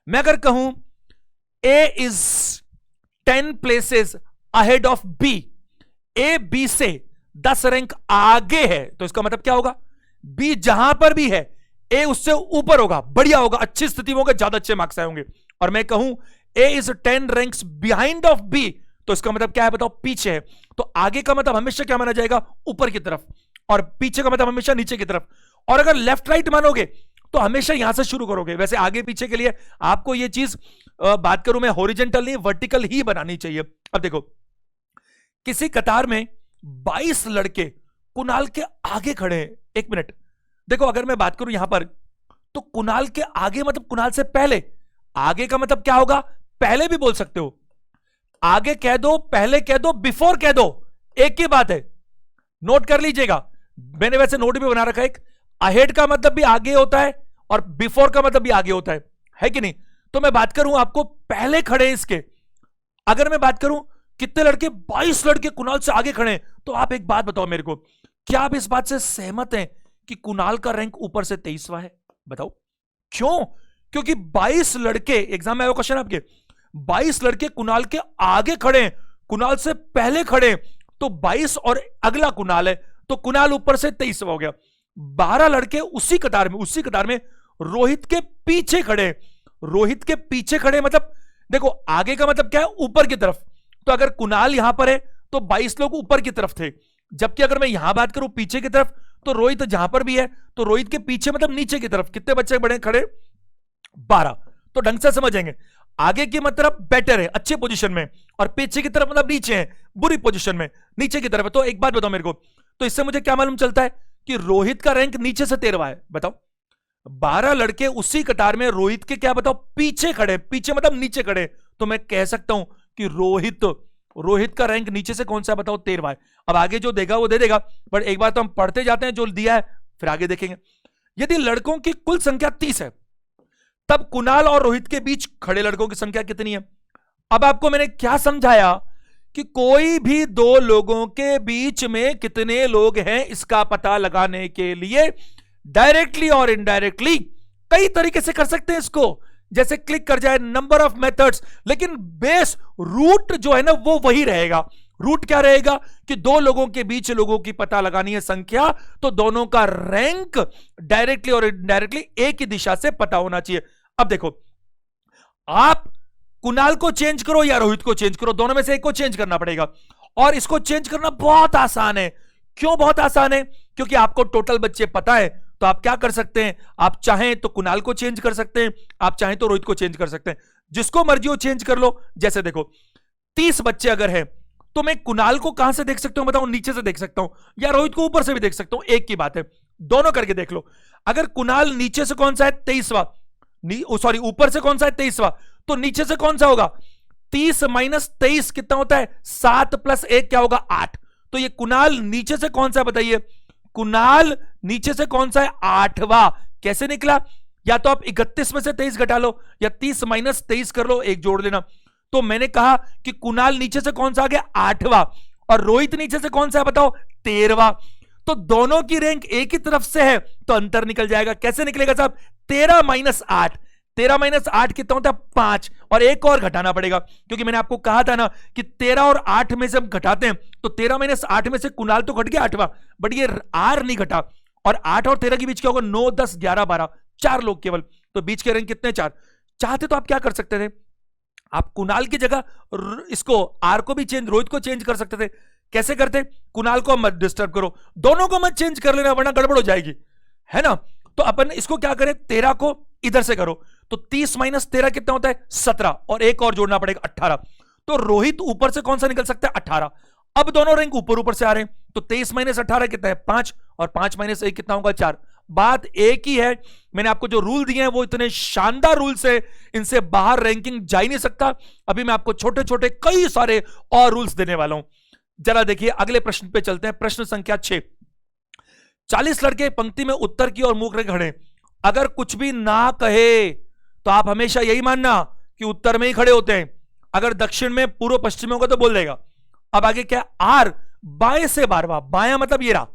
मैं अगर कहूं A is 10 places ahead of B, A B से 10 रैंक आगे है, तो इसका मतलब क्या होगा, बी जहां पर भी है ए उससे ऊपर होगा, बढ़िया होगा, अच्छी स्थिति में होगा, ज्यादा अच्छे मार्क्स आए होंगे। और मैं कहूं A is 10 ranks behind of B, तो इसका मतलब क्या है बताओ, पीछे है। तो आगे का मतलब हमेशा क्या माना जाएगा, ऊपर की तरफ, और पीछे का मतलब हमेशा नीचे की तरफ। और अगर लेफ्ट राइट मानोगे तो हमेशा यहां से शुरू करोगे। वैसे आगे पीछे के लिए आपको ये चीज बात करूं मैं, हॉरिजॉन्टल नहीं वर्टिकल ही बनानी चाहिए। अब देखो, किसी कतार में 22 लड़के कुणाल के आगे खड़े हैं। एक मिनट, देखो अगर मैं बात करूं यहां पर, तो कुणाल के आगे मतलब कुणाल से पहले, आगे का मतलब क्या होगा, पहले भी बोल सकते हो, आगे कह दो, पहले कह दो, बिफोर कह दो, एक ही बात है। नोट कर लीजिएगा, मैंने वैसे नोट भी बना रखा है। अहेड का मतलब भी आगे होता है और बिफोर का मतलब भी आगे होता है कि नहीं? तो मैं बात करूं आपको पहले खड़े हैं इसके, अगर मैं बात करूं कितने लड़के, 22 लड़के कुणाल से आगे खड़े हैं। तो आप एक बात बताओ मेरे को, क्या आप इस बात से सहमत हैं कि कुणाल का रैंक ऊपर से 23वां है? बताओ क्यों? क्योंकि 22 लड़के, एग्जाम में आया क्वेश्चन आपके, 22 लड़के कुणाल के आगे खड़े हैं, कुणाल से पहले खड़े हैं, तो 22 और अगला कुणाल है, तो कुणाल ऊपर से 23वां हो गया। 12 लड़के उसी कतार में रोहित के पीछे खड़े हैं। रोहित के पीछे खड़े मतलब देखो, आगे का मतलब क्या है? ऊपर की तरफ। तो अगर कुणाल यहां पर है तो 22 लोग ऊपर की तरफ थे, जबकि अगर मैं यहां बात करूं पीछे की तरफ, तो रोहित जहां पर भी है, तो रोहित के पीछे मतलब नीचे की तरफ कितने बच्चे बड़े खड़े? 12। तो ढंग से समझेंगे, आगे की मतलब बेटर है, अच्छे पोजीशन में, और पीछे की तरफ मतलब नीचे है, बुरी पोजीशन में, नीचे की तरफ है। तो एक बात बताओ मेरे को, तो इससे मुझे क्या मालूम चलता है कि रोहित का रैंक नीचे से 13वां है। बताओ, 12 लड़के उसी कतार में रोहित के क्या बताओ पीछे खड़े, पीछे मतलब नीचे खड़े, तो मैं कह सकता हूं कि रोहित का रैंक नीचे से कौन सा बताओ? 13वां है। अब आगे जो देगा वो दे देगा, पर एक बार तो हम पढ़ते जाते हैं जो दिया है, फिर आगे देखेंगे। यदि लड़कों की कुल संख्या 30 है, तब कुणाल और रोहित के बीच खड़े लड़कों की संख्या कितनी है? अब आपको मैंने क्या समझाया कि कोई भी दो लोगों के बीच में कितने लोग हैं इसका पता लगाने के लिए डायरेक्टली और इनडायरेक्टली कई तरीके से कर सकते हैं इसको, जैसे क्लिक कर जाए, नंबर ऑफ मेथड्स, लेकिन बेस रूट जो है ना वो वही रहेगा। रूट क्या रहेगा कि दो लोगों के बीच लोगों की पता लगानी है संख्या, तो दोनों का रैंक डायरेक्टली और इनडायरेक्टली एक ही दिशा से पता होना चाहिए। अब देखो, आप कुणाल को चेंज करो या रोहित को चेंज करो, दोनों में से एक को चेंज करना पड़ेगा, और इसको चेंज करना बहुत आसान है। क्यों बहुत आसान है? क्योंकि आपको टोटल बच्चे पता है, तो आप क्या कर सकते हैं, आप चाहें तो कुणाल को चेंज कर सकते हैं, आप चाहें तो रोहित को चेंज कर सकते हैं, जिसको मर्जी हो चेंज कर लो। जैसे देखो 30 बच्चे अगर है, तो मैं कुणाल को कहां से देख सकता हूं बताओ? नीचे से देख सकता हूं, या रोहित को ऊपर से भी देख सकता हूं, एक की बात है, दोनों करके देख लो। अगर कुणाल नीचे से कौन सा है? 23वां, सॉरी ऊपर से कौन सा है? 23वां, तो नीचे से कौन सा होगा? 30 माइनस 23 कितना होता है? 7 प्लस 1 क्या होगा? 8। तो ये कुणाल नीचे से कौन सा बताइए? कुणाल नीचे से कौन सा है? 8वां। कैसे निकला? या तो आप 31 में से 23 घटा लो, या 30 माइनस 23 कर लो, एक जोड़ लेना। तो मैंने कहा कि कुणाल नीचे से कौन सा आ गया? 8वां, और रोहित नीचे से कौन सा है बताओ? 13वां। तो दोनों की रैंक एक ही तरफ से है, तो अंतर निकल जाएगा। कैसे निकलेगा साहब? 13 माइनस 8, 13 माइनस 8 कितना होता है? 5, और एक और घटाना पड़ेगा, क्योंकि मैंने आपको कहा था ना कि 13 और 8 में से हम घटाते हैं, तो 13 माइनस 8 में से कुणाल तो घट गया 8वां, बट ये आर नहीं घटा, और 8 और 13 के बीच क्या होगा? 9, 10, 11, 12, 4 लोग केवल, तो बीच के रैंक कितने? 4। चाहते तो आप क्या कर सकते थे, आप कुणाल की जगह इसको आर को भी चेंज, रोहित को चेंज कर सकते थे। कैसे करते? कुणाल को मत डिस्टर्ब करो, दोनों को मत चेंज कर लेना, वरना गड़बड़ हो जाएगी, है ना? तो अपन इसको क्या करें, 13 को इधर से करो, तो 30 माइनस 13 कितना होता है? 17, और एक और जोड़ना पड़ेगा 18। तो रोहित ऊपर से कौन सा निकल सकता है? 18। अब दोनों रैंक ऊपर ऊपर से आ रहे हैं, तो 23 माइनस 18 कितना है? 5, और 5 माइनस 1 कितना होगा? 4। बात एक ही है, मैंने आपको जो रूल दिए हैं वो इतने शानदार रूल्स है, इनसे बाहर रैंकिंग जा ही नहीं सकता। अभी मैं आपको छोटे छोटे कई सारे और रूल्स देने वाला हूं। जरा देखिए, अगले प्रश्न पे चलते हैं। प्रश्न संख्या 6। 40 लड़के पंक्ति में उत्तर की ओर मुंह करके खड़े, अगर कुछ भी ना कहे तो आप हमेशा यही मानना कि उत्तर में ही खड़े होते हैं, अगर दक्षिण में पूर्व पश्चिम में होगा तो बोल देगा। अब आगे क्या? आर बाएं से 12वां, बायां मतलब ये रहा,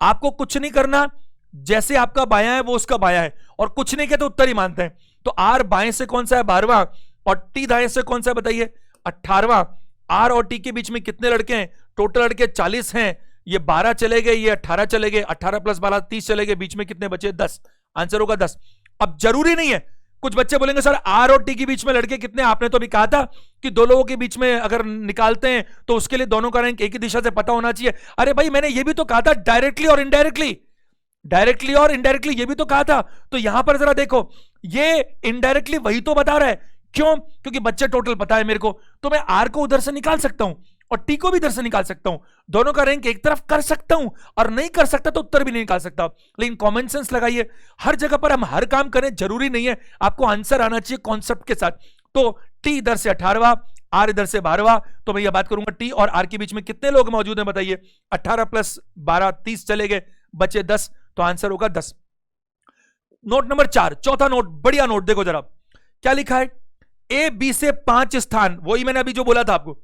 आपको कुछ नहीं करना, जैसे आपका बायां है वो उसका बायां है, और कुछ नहीं किया तो उत्तर ही मानते हैं। तो आर बाएं से कौन सा है? 12वां, और टी दाएं से कौन सा है बताइए? 18वां। आर और टी के बीच में कितने लड़के हैं? टोटल लड़के 40 हैं, ये 12 चले गए, ये 18 चले गए, 18 प्लस 12 30 चले गए, बीच में कितने बचे? 10। आंसर होगा 10। अब जरूरी नहीं है, कुछ बच्चे बोलेंगे सर आर और टी के बीच में लड़के कितने? आपने तो अभी कहा था कि दो लोगों के बीच में अगर निकालते हैं तो उसके लिए दोनों का रैंक एक ही दिशा से पता होना चाहिए। अरे भाई, मैंने ये भी तो कहा था डायरेक्टली और इनडायरेक्टली, डायरेक्टली और इनडायरेक्टली, ये भी तो कहा था। तो यहां पर जरा देखो, ये इनडायरेक्टली वही तो बता रहा है। क्यों? क्योंकि बच्चे टोटल पता है मेरे को, तो मैं आर को उधर से निकाल सकता हूं और टी को भी इधर से निकाल सकता हूं, दोनों का रैंक एक तरफ कर सकता हूं, और नहीं कर सकता तो उत्तर भी नहीं निकाल सकता। लेकिन कॉमन सेंस लगाइए, हर जगह पर हम हर काम करें जरूरी नहीं है, आपको आंसर आना चाहिए कॉन्सेप्ट के साथ। तो टी इधर से 18वां, आर इधर से 12वां, तो मैं ये बात करूंगा टी और आर के बीच में कितने लोग मौजूद हैं बताइए। 18 + 12 30 चले गए, बचे 10, तो आंसर होगा 10। नोट नंबर 4, चौथा नोट, बढ़िया नोट, देखो जरा क्या लिखा है। ए बी से 5 स्थान, वही मैंने अभी जो बोला था आपको,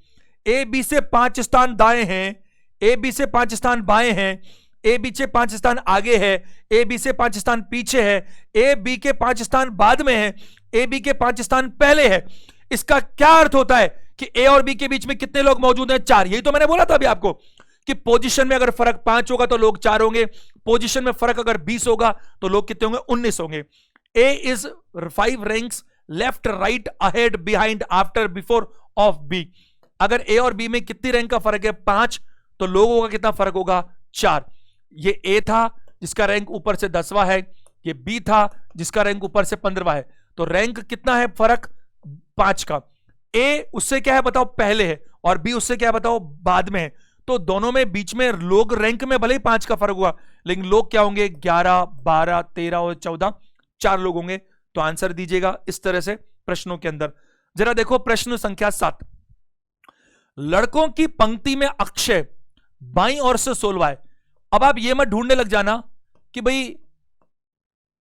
ए बी से 5 स्थान दाएं हैं, ए बी से 5 स्थान बाएं हैं, ए बी से 5 स्थान आगे है, ए बी से 5 स्थान पीछे है, ए बी के 5 स्थान बाद में है, ए बी के 5 स्थान पहले है। इसका क्या अर्थ होता है कि ए और बी के बीच में कितने लोग मौजूद हैं? 4। यही तो मैंने बोला था अभी आपको कि पोजीशन में अगर फर्क 5 होगा तो लोग 4 होंगे, पोजीशन में फर्क अगर 20 होगा तो लोग कितने होंगे? 19 होंगे। A is 5 ranks left right ahead behind after before of B. अगर ए और बी में कितनी रैंक का फर्क है? 5, तो लोगों का कितना फर्क होगा? 4। ये ए था जिसका रैंक ऊपर से 10वां है, ये बी था जिसका रैंक ऊपर से 15वां है, तो रैंक कितना है फर्क? 5 का। ए उससे क्या है बताओ? पहले है, और बी उससे क्या है बताओ? बाद में है। तो दोनों में बीच में लोग रैंक में भले ही 5 का फर्क हुआ, लेकिन लोग क्या होंगे? 11 12 13 और 14, 4 लोग होंगे। तो आंसर दीजिएगा इस तरह से प्रश्नों के अंदर। जरा देखो प्रश्न संख्या 7, लड़कों की पंक्ति में अक्षय बाईं ओर से 16वां है। अब आप ये मत ढूंढने लग जाना कि भाई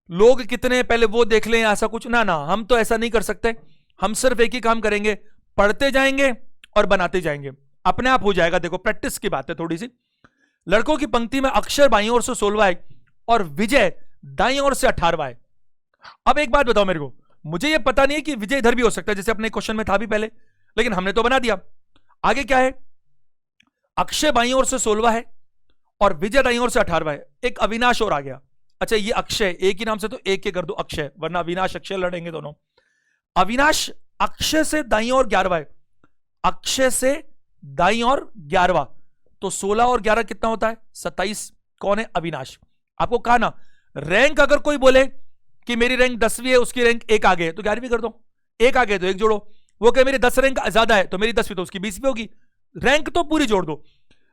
लोग कितने हैं, पहले वो देख लें, ऐसा कुछ ना, हम तो ऐसा नहीं कर सकते। हम सिर्फ एक ही काम करेंगे, पढ़ते जाएंगे और बनाते जाएंगे, अपने आप हो जाएगा। देखो प्रैक्टिस की बात है थोड़ी सी। लड़कों की पंक्ति में अक्षर बाईं ओर से 16वां है और विजय दाईं ओर से 18वां है। अब एक बात बताओ मेरे को, मुझे ये पता नहीं है कि विजय इधर भी हो सकता है, जैसे अपने क्वेश्चन में था भी पहले, लेकिन हमने तो बना दिया। आगे क्या है? अक्षय बाईं ओर से 16वां है और विजय दाईं ओर से 18वां है। एक अविनाश और आ गया। अच्छा ये अक्षय एक ही नाम से, तो एक के कर दो अक्षय, वरना अविनाश अक्षय लड़ेंगे दोनों। अविनाश अक्षय से दाईं ओर 11वां है, अक्षय से दाईं ओर 11वां, तो 16 और 11 कितना होता है? 27। कौन है? अविनाश। आपको कहा ना, रैंक अगर कोई बोले कि मेरी रैंक 10वीं है, उसकी रैंक 1 आगे है, तो 11वीं कर दो। 1 आगे तो 1 जोड़ो। वो कहे मेरी 10 रैंक ज्यादा है, तो मेरी 10वीं तो उसकी 20वीं होगी। रैंक तो पूरी जोड़ दो।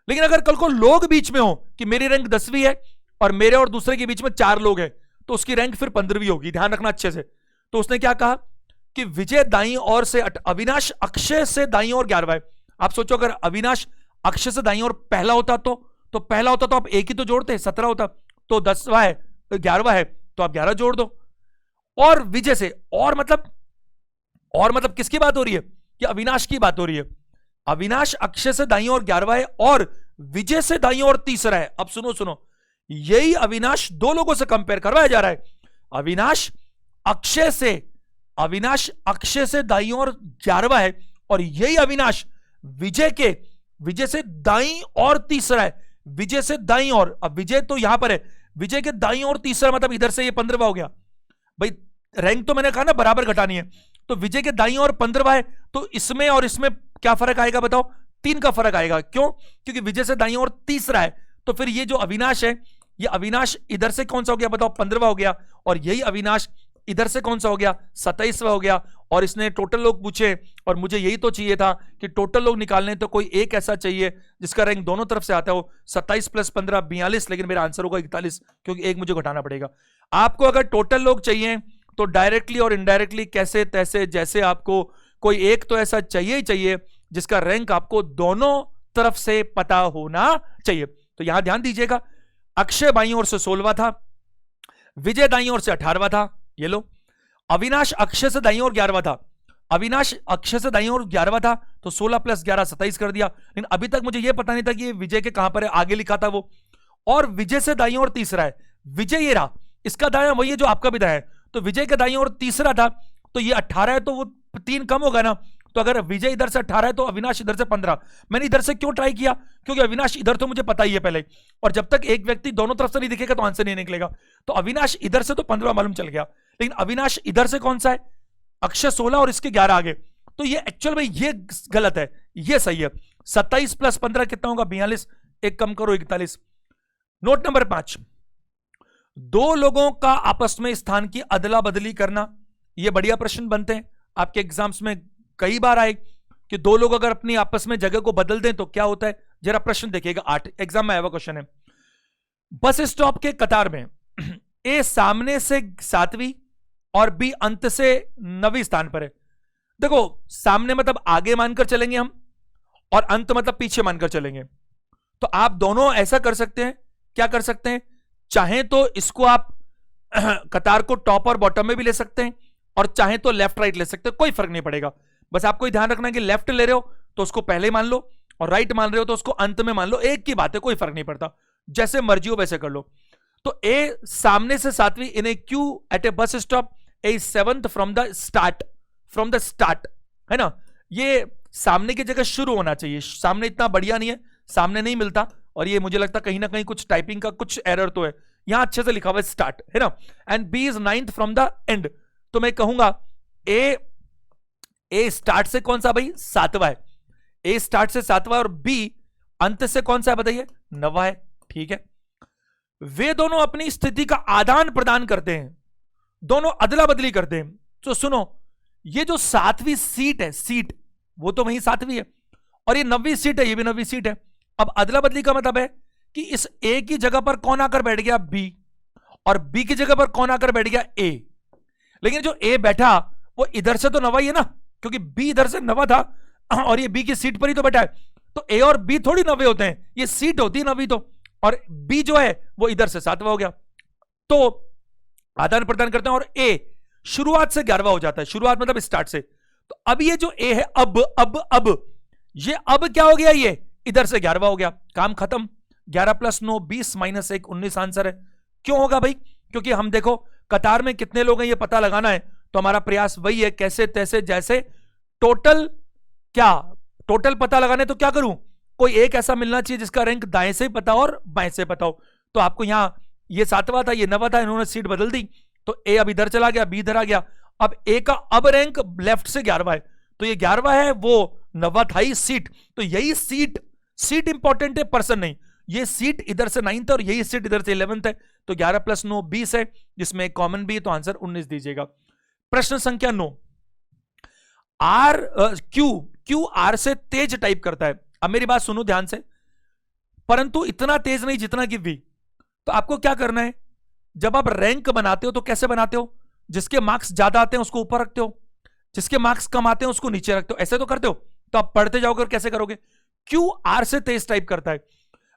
लेकिन अगर कल को लोग बीच में हो कि मेरी रैंक 10वीं है और मेरे और दूसरे के बीच में 4 लोग हैं, तो उसकी रैंक फिर 15वीं होगी। ध्यान रखना अच्छे से। तो उसने क्या कहा कि विजय दाईं ओर से, अविनाश अक्षय से दाईं ओर 11वां है। आप सोचो अगर अविनाश अक्षय से दाईं ओर पहला होता तो पहला होता तो आप 1 ही तो जोड़ते, 17 होता। तो 10वां है, 11वां है, तो आप 11 जोड़ दो। और विजय से, और मतलब किसकी बात हो रही है? कि अविनाश की बात हो रही है। अविनाश अक्षय से दाईं ओर 11वां है और विजय से दाईं ओर तीसरा है। अब सुनो, यही अविनाश 2 लोगों से कंपेयर करवाया जा रहा है। अविनाश अक्षय से दाईं ओर 11वां है और यही अविनाश विजय से दाईं ओर तीसरा है। विजय से दाईं ओर, अब विजय तो यहां पर है, विजय के दाईं ओर तीसरा, मतलब इधर से ये 15वां हो गया। भाई रैंक तो मैंने कहा ना बराबर घटानी है, तो विजय के दाईं ओर 15वां है, तो इसमें और इसमें क्या फर्क आएगा बताओ? 3 का फर्क आएगा। क्यों? क्योंकि विजय से दाईं ओर तीसरा है। तो फिर ये जो अविनाश है, ये अविनाश इधर से कौन सा हो गया बताओ? 15वां हो गया। और यही अविनाश इधर से कौन सा हो गया? 27वां हो गया। और इसने टोटल लोग पूछे, और मुझे यही तो चाहिए था कि टोटल लोग निकालने, तो कोई एक ऐसा चाहिए जिसका रैंक दोनों तरफ से आता हो। 27 + 15 42, लेकिन मेरा आंसर होगा 41, क्योंकि एक मुझे घटाना पड़ेगा। आपको अगर टोटल लोग चाहिए तो डायरेक्टली और इनडायरेक्टली कैसे तैसे, जैसे आपको कोई एक तो ऐसा चाहिए ही चाहिए जिसका रैंक आपको दोनों तरफ से पता होना चाहिए। तो यहां ध्यान दीजिएगा, अक्षय बाईं ओर से 16वां था, विजय दाईं ओर से 18वां था। ये लो, अविनाश अक्षय से दाईं ओर 11वां था, अविनाश अक्षय से दाईं ओर 11वां था, तो 16 + 11 27 कर दिया। लेकिन अभी तक मुझे यह पता नहीं था कि विजय के कहां पर है, आगे लिखा था वो। और विजय से दाईं ओर तीसरा है, विजय ये रहा, इसका दायां वही है जो आपका भी दायां है, तो विजय के दाईं ओर तीसरा था, तो ये 18 है, तो वो 3 कम होगा ना। तो अगर विजय इधर से 18 है तो अविनाश इधर से 15। मैंने इधर से क्यों ट्राई किया? क्योंकि अविनाश इधर तो मुझे पता ही है पहले, और जब तक एक व्यक्ति दोनों तरफ से नहीं दिखेगा तो आंसर नहीं निकलेगा। तो अविनाश इधर से तो 15 मालूम चल गया, लेकिन अविनाश इधर से कौन सा है? अक्षय 16 और इसके 11 आगे, तो ये एक्चुअल में ये गलत है, ये सही है। 27 + 15 कितना होगा? 42, एक कम करो 41। नोट नंबर 5, 2 लोगों का आपस में स्थान की अदला बदली करना। ये बढ़िया प्रश्न बनते हैं आपके एग्जाम्स में, कई बार आए कि 2 लोग अगर अपनी आपस में जगह को बदल दें तो क्या होता है। जरा प्रश्न देखिएगा, 8 एग्जाम में आया हुआ क्वेश्चन है। बस स्टॉप के कतार में ए सामने से 7वीं और बी अंत से 9वीं स्थान पर है। देखो सामने मतलब आगे मानकर चलेंगे हम, और अंत मतलब पीछे मानकर चलेंगे। तो आप दोनों ऐसा कर सकते हैं, क्या कर सकते हैं, चाहे तो इसको आप कतार को टॉप और बॉटम में भी ले सकते हैं, और चाहे तो लेफ्ट राइट ले सकते हैं, कोई फर्क नहीं पड़ेगा। बस आपको ध्यान रखना है कि लेफ्ट ले रहे हो तो उसको पहले मान लो, और राइट मान रहे हो तो उसको अंत में मान लो, एक की बात है, कोई फर्क नहीं पड़ता, जैसे मर्जी हो वैसे कर लो। तो ए सामने से सातवीं इन ए Q at a bus stop, a seventh from the start, है ना। ये सामने की जगह शुरू होना चाहिए, सामने इतना बढ़िया नहीं है, सामने नहीं मिलता, और ये मुझे लगता कहीं ना कहीं कुछ टाइपिंग का कुछ एरर तो है, यहां अच्छे से लिखा हुआ है स्टार्ट, है ना। And B is ninth from the end, तो मैं कहूंगा ए स्टार्ट से कौन सा भाई, सातवां है, ए स्टार्ट से सातवां, और बी अंत से कौन सा है बताइए, नवा है, ठीक है। वे दोनों अपनी स्थिति का आदान प्रदान करते हैं, दोनों अदला बदली करते हैं। तो सुनो, ये जो सातवीं सीट है, सीट वो तो वही सातवीं है, और ये 9वीं सीट है, ये भी 9वीं सीट है। अब अदला बदली का मतलब है कि इस ए की जगह पर कौन आकर बैठ गया, बी, और बी की जगह पर कौन आकर बैठ गया, ए। लेकिन जो ए बैठा वो इधर से तो नवा ही है ना, क्योंकि बी इधर से नवा था, और ये बी की सीट पर ही तो बैठा है। तो ए और बी थोड़ी नवे होते हैं, ये सीट होती है नवी तो, और बी जो है वो इधर से सातवां हो गया। तो आदान प्रदान करते हैं, और ए शुरुआत से 11वां हो जाता है, शुरुआत मतलब स्टार्ट से। तो अब ये जो ए है, अब ये अब क्या हो गया, ये इधर से 11वां हो गया, काम खत्म। 11 + 9 20 - 1 19 आंसर है। क्यों होगा भाई, क्योंकि हम देखो कतार में कितने लोग हैं ये पता लगाना है, तो हमारा प्रयास वही है, कैसे तैसे जैसे टोटल, क्या टोटल पता लगाने, तो क्या करूं, कोई एक ऐसा मिलना चाहिए जिसका रैंक दाएं से पता हो और बाएं से पता हो। तो आपको यहां ये सातवां था, ये नवा था, इन्होंने सीट बदल दी, तो ए अब इधर चला गया, बी इधर आ गया। अब ए का अब रैंक लेफ्ट से 11वां है, तो ये 11वां है, वो नवा था ही सीट, तो यही सीट इंपॉर्टेंट है, पर्सन नहीं। ये सीट इधर से 9th और यही सीट इधर से 11th है, तो 11 + 9 20 है, जिसमें कॉमन भी है, तो आंसर 19 दीजिएगा। प्रश्न संख्या 9, क्यू आर से तेज टाइप करता है। अब मेरी बात सुनो ध्यान से, परंतु इतना तेज नहीं जितना कि वी। तो आपको क्या करना है, जब आप रैंक बनाते हो तो कैसे बनाते हो, जिसके मार्क्स ज्यादा आते हैं उसको ऊपर रखते हो, जिसके मार्क्स कम आते हैं उसको नीचे रखते हो, ऐसे तो करते हो। तो आप पढ़ते जाओगे और कैसे करोगे, क्यू आर से तेज टाइप करता है।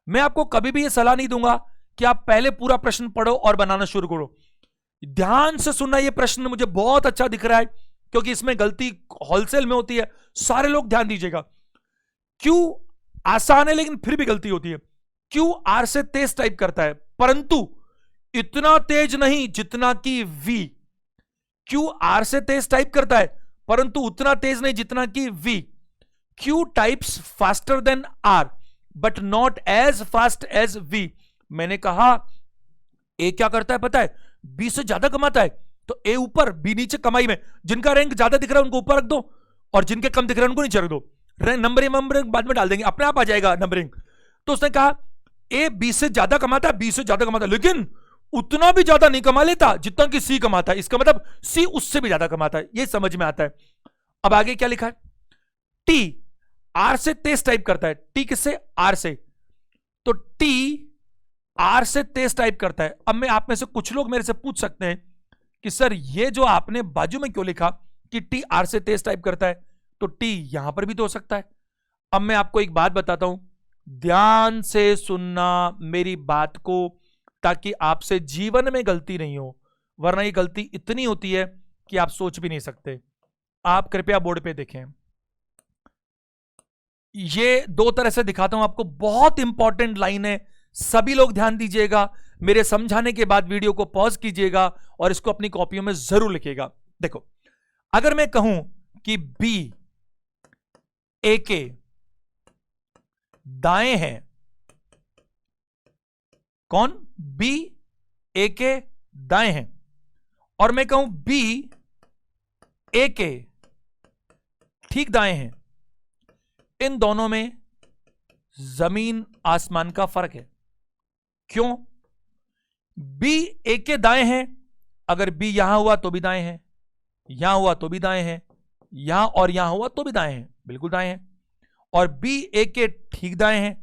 मैं आपको कभी भी यह सलाह नहीं दूंगा कि आप पहले पूरा प्रश्न पढ़ो और बनाना शुरू करो। ध्यान से सुनना, यह प्रश्न मुझे बहुत अच्छा दिख रहा है, क्योंकि इसमें गलती होलसेल में होती है, सारे लोग ध्यान दीजिएगा। क्यू आसान है लेकिन फिर भी गलती होती है। क्यू आर से तेज टाइप करता है, परंतु इतना तेज नहीं जितना कि वी। क्यू आर से तेज टाइप करता है, परंतु उतना तेज नहीं जितना कि V. Q types faster than R but not as fast as V. मैंने कहा ए क्या करता है पता है, बी से ज्यादा कमाता है, तो ए ऊपर बी नीचे कमाई में। जिनका रैंक ज्यादा दिख रहा है उनको ऊपर रख दो, और जिनके कम दिख रहा है उनको नीचे रख दो। नंबरिंग बाद में डाल देंगे, अपने आप आ जाएगा नंबरिंग। तो उसने कहा ए बी से ज्यादा कमाता है, बी से ज्यादा कमाता है, लेकिन उतना भी ज्यादा नहीं कमा लेता जितना कि सी कमाता है। इसका मतलब सी उससे भी ज्यादा कमाता है, ये समझ में आता है। अब आगे क्या लिखा है, टी आर से तेज टाइप करता है। टी किससे, आर से, तो टी आर से तेज टाइप करता है। अब मैं आप में से कुछ लोग मेरे से पूछ सकते हैं कि सर ये जो आपने बाजू में क्यों लिखा कि टी आर से तेज टाइप करता है, तो टी यहां पर भी तो हो सकता है। अब मैं आपको एक बात बताता हूं, ध्यान से सुनना मेरी बात को, ताकि आपसे जीवन में गलती नहीं हो, वरना ये गलती इतनी होती है कि आप सोच भी नहीं सकते। आप कृपया बोर्ड पे देखें, ये दो तरह से दिखाता हूं आपको, बहुत इंपॉर्टेंट लाइन है, सभी लोग ध्यान दीजिएगा। मेरे समझाने के बाद वीडियो को पॉज कीजिएगा और इसको अपनी कॉपियों में जरूर लिखिएगा। देखो, अगर मैं कहूं कि बी ए के दाएं हैं, कौन, बी ए के दाएं हैं, और मैं कहूं बी ए के ठीक दाएं हैं, इन दोनों में जमीन आसमान का फर्क है। क्यों, बी ए के दाएं हैं, अगर बी यहां हुआ तो भी दाएं हैं, यहां हुआ तो भी दाएं हैं, यहां और यहां हुआ तो भी दाएं हैं, बिल्कुल दाएं हैं। और बी ए के ठीक दाएं हैं,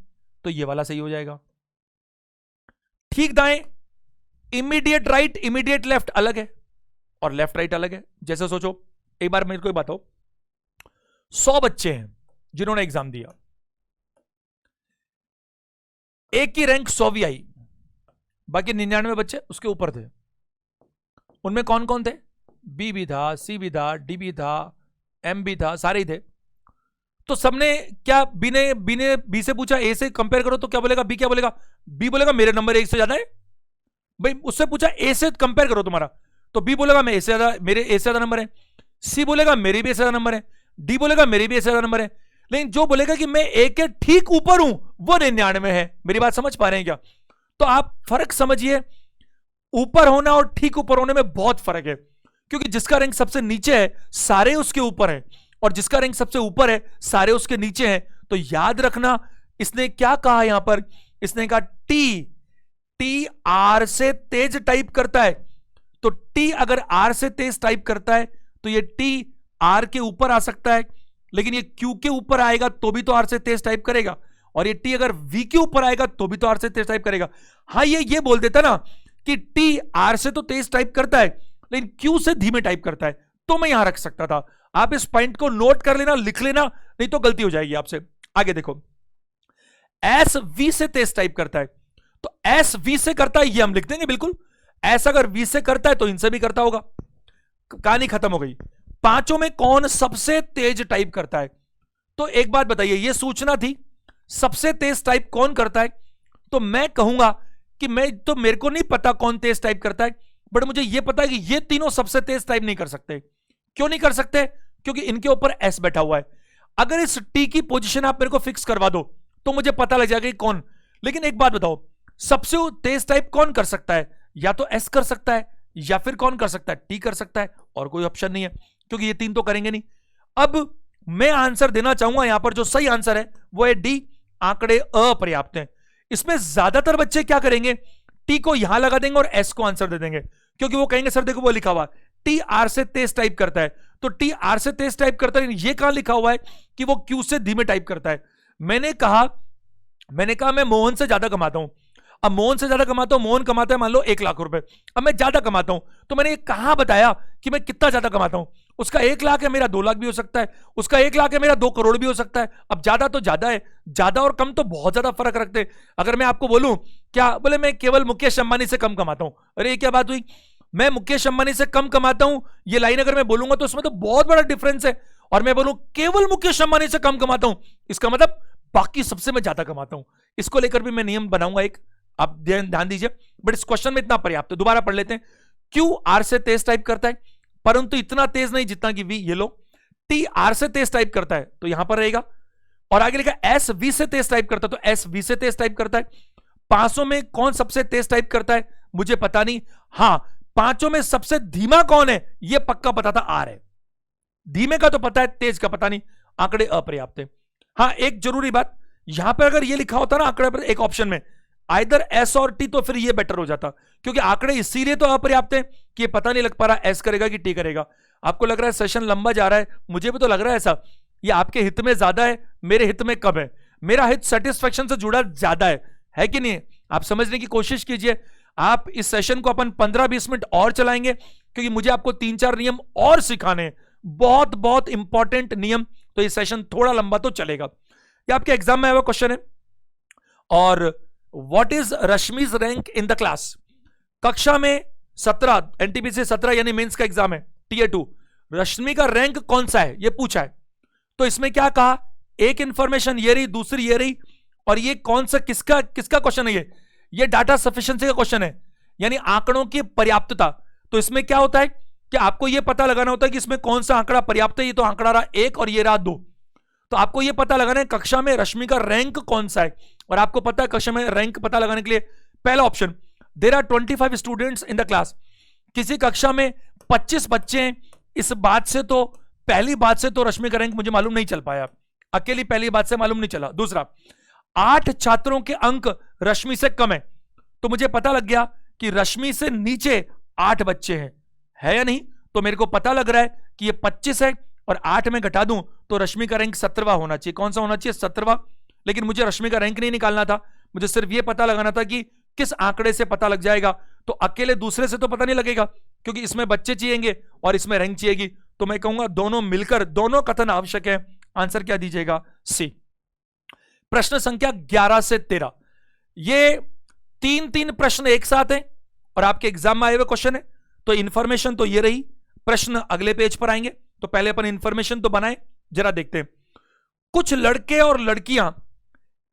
तो ये वाला सही हो जाएगा। ठीक दाएं, इमीडिएट राइट इमीडिएट लेफ्ट अलग है, और लेफ्ट राइट अलग है। जैसे सोचो, एक बार मेरे को बताओ, 100 बच्चे हैं जिन्होंने एग्जाम दिया, एक की रैंक 100वीं आई, बाकी 99 बच्चे उसके ऊपर थे। उनमें कौन कौन थे? बी भी था, सी भी था, डी भी था, एम भी था, सारे ही थे। तो सबने क्या, बी ने बी से पूछा ए से कंपेयर करो, तो क्या बोलेगा? बी क्या बोलेगा? बी बोलेगा मेरे नंबर एक से ज्यादा है। भाई उससे पूछा ए से कंपेयर करो तुम्हारा, तो बी बोलेगा मैं ए से ज्यादा, मेरे ए से ज्यादा नंबर है। सी बोलेगा मेरे भी ए से ज्यादा नंबर है। डी बोलेगा मेरे भी ए से ज्यादा नंबर है। लेकिन जो बोलेगा कि मैं ए के ठीक ऊपर हूं वो 99 है। मेरी बात समझ पा रहे हैं क्या? तो आप फर्क समझिए, ऊपर होना और ठीक ऊपर होने में बहुत फर्क है। क्योंकि जिसका रैंक सबसे नीचे है सारे उसके ऊपर है, और जिसका रैंक सबसे ऊपर है सारे उसके नीचे हैं। तो याद रखना, इसने क्या कहा यहां पर? इसने कहा टी आर से तेज टाइप करता है। तो टी अगर आर से तेज टाइप करता है तो ये टी आर के ऊपर आ सकता है, लेकिन ये क्यू के ऊपर आएगा तो भी तो आर से तेज टाइप करेगा, और ये टी अगर वी के ऊपर आएगा तो भी तो आर से तेज टाइप करेगा। हाँ, ये बोल देता ना कि टी आर से तो तेज टाइप करता है लेकिन क्यू से धीमे टाइप करता है, तो मैं यहां रख सकता था। आप इस पॉइंट को नोट कर लेना, लिख लेना, नहीं तो गलती हो जाएगी आपसे। आगे देखो, एस वी से तेज टाइप करता है, तो एस वी से करता है ये हम लिख देंगे बिल्कुल। एस अगर वी से करता है तो इनसे भी करता होगा। कहानी खत्म हो गई। पांचों में कौन सबसे तेज टाइप करता है? तो एक बात बताइए, ये सूचना थी सबसे तेज टाइप कौन करता है, तो मैं कहूंगा कि मेरे को नहीं पता कौन तेज टाइप करता है, बट मुझे यह पता है कि ये तीनों सबसे तेज टाइप नहीं कर सकते। क्यों नहीं कर सकते? क्योंकि इनके ऊपर एस बैठा हुआ है। अगर इस टी की पोजीशन आप मेरे को फिक्स करवा दो तो मुझे पता लग जाएगा कि कौन। लेकिन एक बात बताओ, सबसे तेज टाइप कौन कर सकता है? या तो एस कर सकता है, या फिर कौन कर सकता है? टी कर सकता है, और कोई ऑप्शन नहीं है, क्योंकि ये तीन तो करेंगे नहीं। अब मैं आंसर देना चाहूंगा यहां पर, जो सही आंसर है वो है डी, आंकड़े अपर्याप्त हैं। इसमें ज्यादातर बच्चे क्या करेंगे? टी को यहां लगा देंगे और एस को आंसर दे देंगे, क्योंकि वो कहेंगे सर देखो वो लिखा हुआ टी आर से तेज टाइप करता है, तो टी आर से तेज टाइप करता है, ये कहां लिखा हुआ है कि वो क्यू से धीमे टाइप करता है? मैंने कहा मैं मोहन से ज्यादा कमाता हूं। अब मोहन से ज्यादा कमाता हूं, मोहन कमाता है मान लो 1 लाख रुपए, अब मैं ज्यादा कमाता हूं, तो मैंने कहां बताया कि मैं कितना ज्यादा कमाता हूं? उसका 1 लाख है, मेरा 2 लाख भी हो सकता है, उसका 1 लाख है, मेरा 2 करोड़ भी हो सकता है। अब ज्यादा तो ज्यादा है, ज्यादा और कम तो बहुत ज्यादा फर्क रखते हैं। अगर मैं आपको बोलूं क्या, बोले मैं केवल मुकेश अंबानी से कम कमाता हूं, अरे ये क्या बात हुई? मैं मुकेश अंबानी से कम कमाता हूं, ये लाइन अगर मैं बोलूंगा तो उसमें तो बहुत बड़ा डिफरेंस है। और मैं बोलूं केवल मुकेश अंबानी से कम कमाता हूं, इसका मतलब बाकी सबसे मैं ज्यादा कमाता हूं। इसको लेकर भी मैं नियम बनाऊंगा एक, आप ध्यान दीजिए, बट इस क्वेश्चन में इतना पर्याप्त है। दोबारा पढ़ लेते हैं। क्यू आर से तेज टाइप करता है, परंतु इतना तेज नहीं जितना कि वी। ये लो, टी आर से तेज टाइप करता है तो यहां पर रहेगा, और आगे लिखा एस वी से तेज टाइप करता है, तो एस वी से तेज टाइप करता है। पांचों में कौन सबसे तेज टाइप करता है? मुझे पता नहीं। हां, पांचों में सबसे धीमा कौन है यह पक्का पता था, आर है। धीमे का तो पता है, तेज का पता नहीं, आंकड़े अपर्याप्त है। हाँ, एक जरूरी बात, यहां पर अगर यह लिखा होता ना आंकड़े पर एक ऑप्शन में आइदर एस और टी, तो फिर ये बेटर हो जाता, क्योंकि आंकड़े इसीलिए तो अपर्याप्त है कि ये पता नहीं लग पा रहा एस करेगा कि टी करेगा। आपको लग रहा है सेशन लंबा जा रहा है, मुझे भी तो लग रहा है ऐसा। ये आपके हित में ज्यादा है, मेरे हित में कम है। मेरा हित सेटिस्फेक्शन से जुड़ा ज्यादा है कि नहीं? आप समझने की कोशिश कीजिए। आप इस सेशन को अपन 15-20 मिनट और चलाएंगे, क्योंकि मुझे आपको 3-4 नियम और सिखाने हैं, बहुत बहुत इंपॉर्टेंट नियम। तो ये सेशन थोड़ा लंबा तो चलेगा। ये आपके एग्जाम में आया हुआ क्वेश्चन है। और what is Rashmi's rank in the class? कक्षा में 17, एनटीपीसी 17 यानी मेंस का एग्जाम है, टीए 2, रश्मि का रैंक कौन सा है ये पूछा है। तो इसमें क्या कहा, एक इंफॉर्मेशन ये रही, दूसरी ये रही, और ये कौन सा किसका क्वेश्चन है? ये डाटा सफिशिएंसी का क्वेश्चन है, यानी आंकड़ों की पर्याप्तता। तो इसमें क्या होता है कि आपको यह पता लगाना होता है कि इसमें कौन सा आंकड़ा पर्याप्त है। ये तो आंकड़ा रहा 1 और ये रहा 2, तो आपको यह पता लगाना है कक्षा में रश्मि का रैंक कौन सा है। और आपको पता है कक्षा में रैंक पता लगाने के लिए पहला option, there are 25 students in the class. किसी कक्षा में 25 बच्चे हैं, इस बात से तो पहली बात से तो रश्मि का रैंक मुझे मालूम नहीं चल पाया, अकेली पहली बात से मालूम नहीं चला। दूसरा, 8 छात्रों के अंक रश्मि से कम है, तो मुझे पता लग गया कि रश्मि से नीचे 8 बच्चे हैं, है या नहीं? तो मेरे को पता लग रहा है कि ये 25 है और 8 में घटा दूं तो रश्मि का रैंक 17वां होना चाहिए। कौन सा होना चाहिए? 17वां। लेकिन मुझे रश्मि का रैंक नहीं निकालना था, मुझे सिर्फ ये पता लगाना था कि किस आंकड़े से पता लग जाएगा। तो अकेले दूसरे से तो पता नहीं लगेगा, क्योंकि इसमें बच्चे चाहिएंगे और इसमें रैंक चाहिएगी। तो मैं कहूंगा दोनों मिलकर, दोनों कथन आवश्यक है, आंसर क्या दीजिएगा? सी। प्रश्न संख्या 11 से 13, ये 3 प्रश्न एक साथ हैं और आपके एग्जाम में आए हुए क्वेश्चन है। तो इंफॉर्मेशन तो ये रही, प्रश्न अगले पेज पर आएंगे। तो पहले अपन इंफॉर्मेशन तो बनाए, जरा देखते हैं। कुछ लड़के और लड़कियां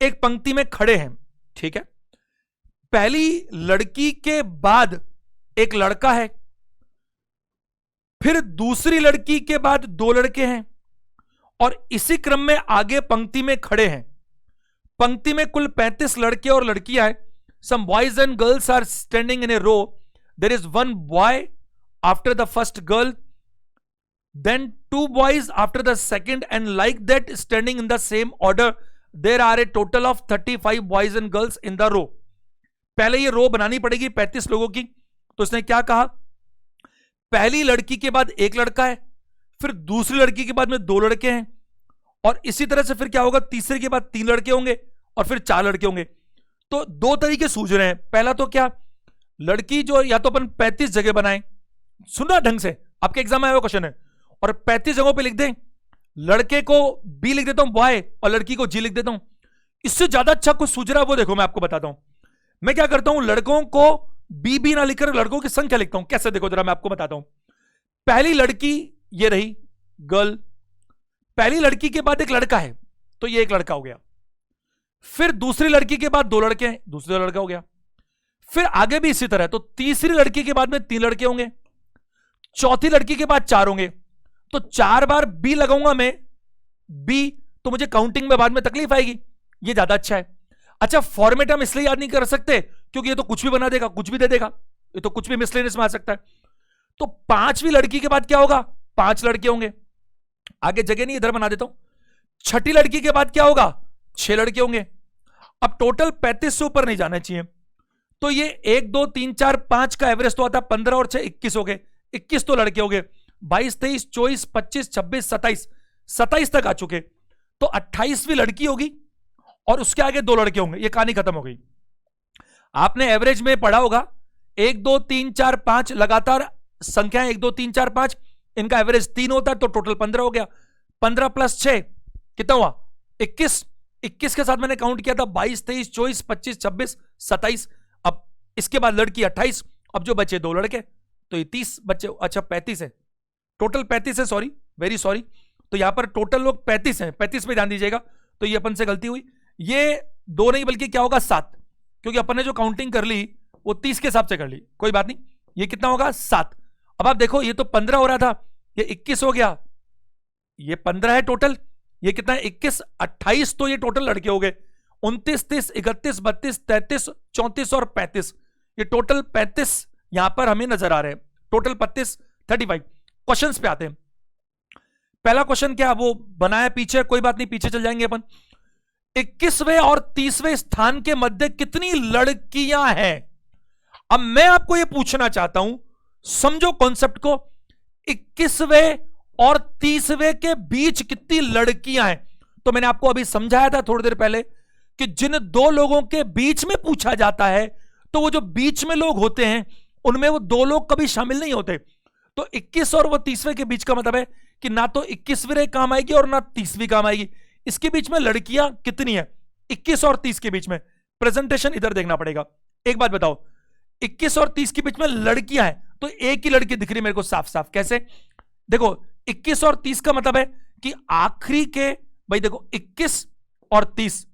एक पंक्ति में खड़े हैं, ठीक है। पहली लड़की के बाद एक लड़का है, फिर दूसरी लड़की के बाद 2 लड़के हैं और इसी क्रम में आगे पंक्ति में खड़े हैं। पंक्ति में कुल 35 लड़के और लड़कियां हैं। Some boys and girls are standing in a row. There is 1 boy after the first girl, then 2 boys after the second, and like that standing in the same order. There are a total of 35 boys and girls in the row. पहले ये रो बनानी पड़ेगी 35 लोगों की। तो उसने क्या कहा, पहली लड़की के बाद एक लड़का है, फिर दूसरी लड़की के बाद में 2 लड़के हैं और इसी तरह से फिर क्या होगा, तीसरे के बाद 3 लड़के होंगे और फिर 4 लड़के होंगे। तो 2 तरीके सूझ रहे हैं। पहला तो क्या, लड़की जो या तो अपन 35 जगह बनाए, सुना ढंग से, आपके एग्जाम में आया हुआ क्वेश्चन है, और 35 जगहों पे लिख दें, लड़के को बी लिख देता हूं बॉय और लड़की को जी लिख देता हूं। इससे ज्यादा अच्छा कुछ सूझ रहा है वो देखो, मैं आपको बताता हूं। मैं क्या करता हूं, लड़कों को बी ना लिखकर लड़कों की संख्या लिखता हूं। कैसे, देखो जरा मैं आपको बताता हूं। पहली लड़की ये रही गर्ल, पहली लड़की के बाद एक लड़का है तो ये एक लड़का हो गया, फिर दूसरी लड़की के बाद 2 लड़के हैं, दूसरा लड़का हो गया, फिर आगे भी इसी तरह। तो तीसरी लड़की के बाद में 3 लड़के होंगे, चौथी लड़की के बाद 4 होंगे। तो 4 बार बी लगाऊंगा मैं, बी, तो मुझे काउंटिंग में बाद में तकलीफ आएगी, ये ज्यादा अच्छा है। अच्छा, फॉर्मेट हम इसलिए याद नहीं कर सकते क्योंकि ये तो कुछ भी बना देगा, कुछ भी दे देगा, ये तो कुछ भी मिसलेनियस में आ सकता है। तो 5वीं लड़की के बाद क्या होगा, 5 लड़के होंगे, आगे जगह नहीं, इधर बना देता हूं। छठी लड़की के बाद क्या होगा, 6 लड़के होंगे। अब टोटल 35 से ऊपर नहीं जाना चाहिए। तो ये 1 2 3 4 5 का एवरेज तो आता है 15 और 6 21 हो गए, 21 तो लड़के हो गए। 22 23 24 25 26 27 27 तक आ चुके। तो 28वीं लड़की होगी और उसके आगे 2 लड़के होंगे, ये कहानी खत्म हो गई। आपने एवरेज में पढ़ा होगा 1 2 3 4 5 लगातार संख्याएं, 1 2 3 4 5, इनका एवरेज 3 होता है तो टोटल 15 हो गया। 15 प्लस 6 कितना हुआ, 21। 21 के साथ मैंने काउंट किया था 22 23 24 25 26 27। अब इसके बाद लड़की 28, अब जो बचे 2 लड़के, तो ये 30 बच्चे, अच्छा 35 है टोटल, 35 है, सॉरी वेरी सॉरी। तो यहां पर टोटल लोग 35 हैं, 35 पे ध्यान दीजिएगा। तो ये अपन से गलती हुई, ये 2 नहीं बल्कि क्या होगा 7, क्योंकि अपन ने जो काउंटिंग कर ली वो 30 के हिसाब से कर ली, कोई बात नहीं। ये कितना होगा 7। अब आप देखो ये तो 15 हो रहा था, ये 21 हो गया, ये 15 है टोटल, ये कितना है 21 28, तो ये टोटल लड़के हो गए 29 30 31 32 33 34 और 35, ये टोटल 35 यहां पर हमें नजर आ रहे हैं, टोटल 35 क्वेश्चंस पे आते हैं। पहला क्वेश्चन क्या, वो बनाया पीछे, कोई बात नहीं पीछे चल जाएंगे अपन। 21वें और 30वें स्थान के मध्य कितनी लड़कियां हैं? अब मैं आपको यह पूछना चाहता हूं, समझो कॉन्सेप्ट को, 21वें और 30वें के बीच कितनी लड़कियां हैं? तो मैंने आपको अभी समझाया था थोड़ी देर पहले कि जिन 2 लोगों के बीच में पूछा जाता है, तो वो जो बीच में लोग होते हैं उनमें वो 2 लोग कभी शामिल नहीं होते। तो 21 और वो 30वें के बीच का मतलब है कि ना तो 21वीं काम आएगी और ना 30वीं काम आएगी। इसके बीच में लड़कियां कितनी है 21 और 30 के बीच में? प्रेजेंटेशन इधर देखना पड़ेगा। एक बात बताओ, 21 और 30 के बीच में लड़कियां हैं तो एक ही लड़की दिख रही है मेरे को साफ साफ, कैसे? देखो 21 और 30 का मतलब है कि आखिरी के, भाई देखो 21 और 30,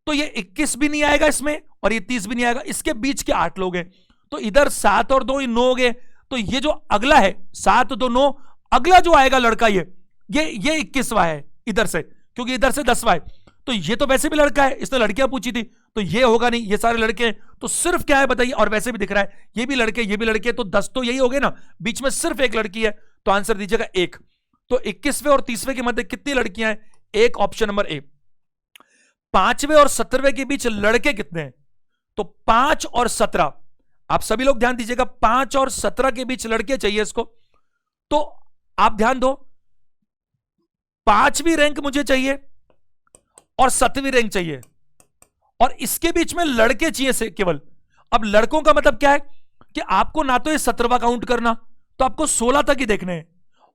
तो ये 21 भी नहीं आएगा इसमें और ये 30 भी नहीं आएगा, इसके बीच के 8 लोग हैं। तो इधर 7 और 2 9 हो गए, तो ये जो अगला है 7 2 9, अगला जो आएगा लड़का ये 21वां है इधर से, क्योंकि इधर से 10वां है। तो ये तो वैसे भी लड़का है, इसने लड़कियां पूछी थी, तो ये होगा नहीं, ये सारे लड़के हैं, तो सिर्फ क्या है बताइए? और वैसे भी दिख रहा है ये भी लड़के ये भी लड़के, तो 10 तो यही हो गए ना, बीच में सिर्फ एक लड़की है, तो आंसर दीजिएगा 1। तो 21वें और 30वें के मध्य कितनी लड़कियां हैं? 1, ऑप्शन नंबर ए। 5वें और 17वें के बीच लड़के कितने हैं? तो 5 और 17, आप सभी लोग ध्यान दीजिएगा, 5 और 17 के बीच लड़के चाहिए इसको। तो आप ध्यान दो, 5वीं रैंक मुझे चाहिए और 7वीं रैंक चाहिए, और इसके बीच में लड़के चाहिए से केवल। अब लड़कों का मतलब क्या है कि आपको ना तो ये 17वां काउंट करना, तो आपको 16 तक ही देखने हैं,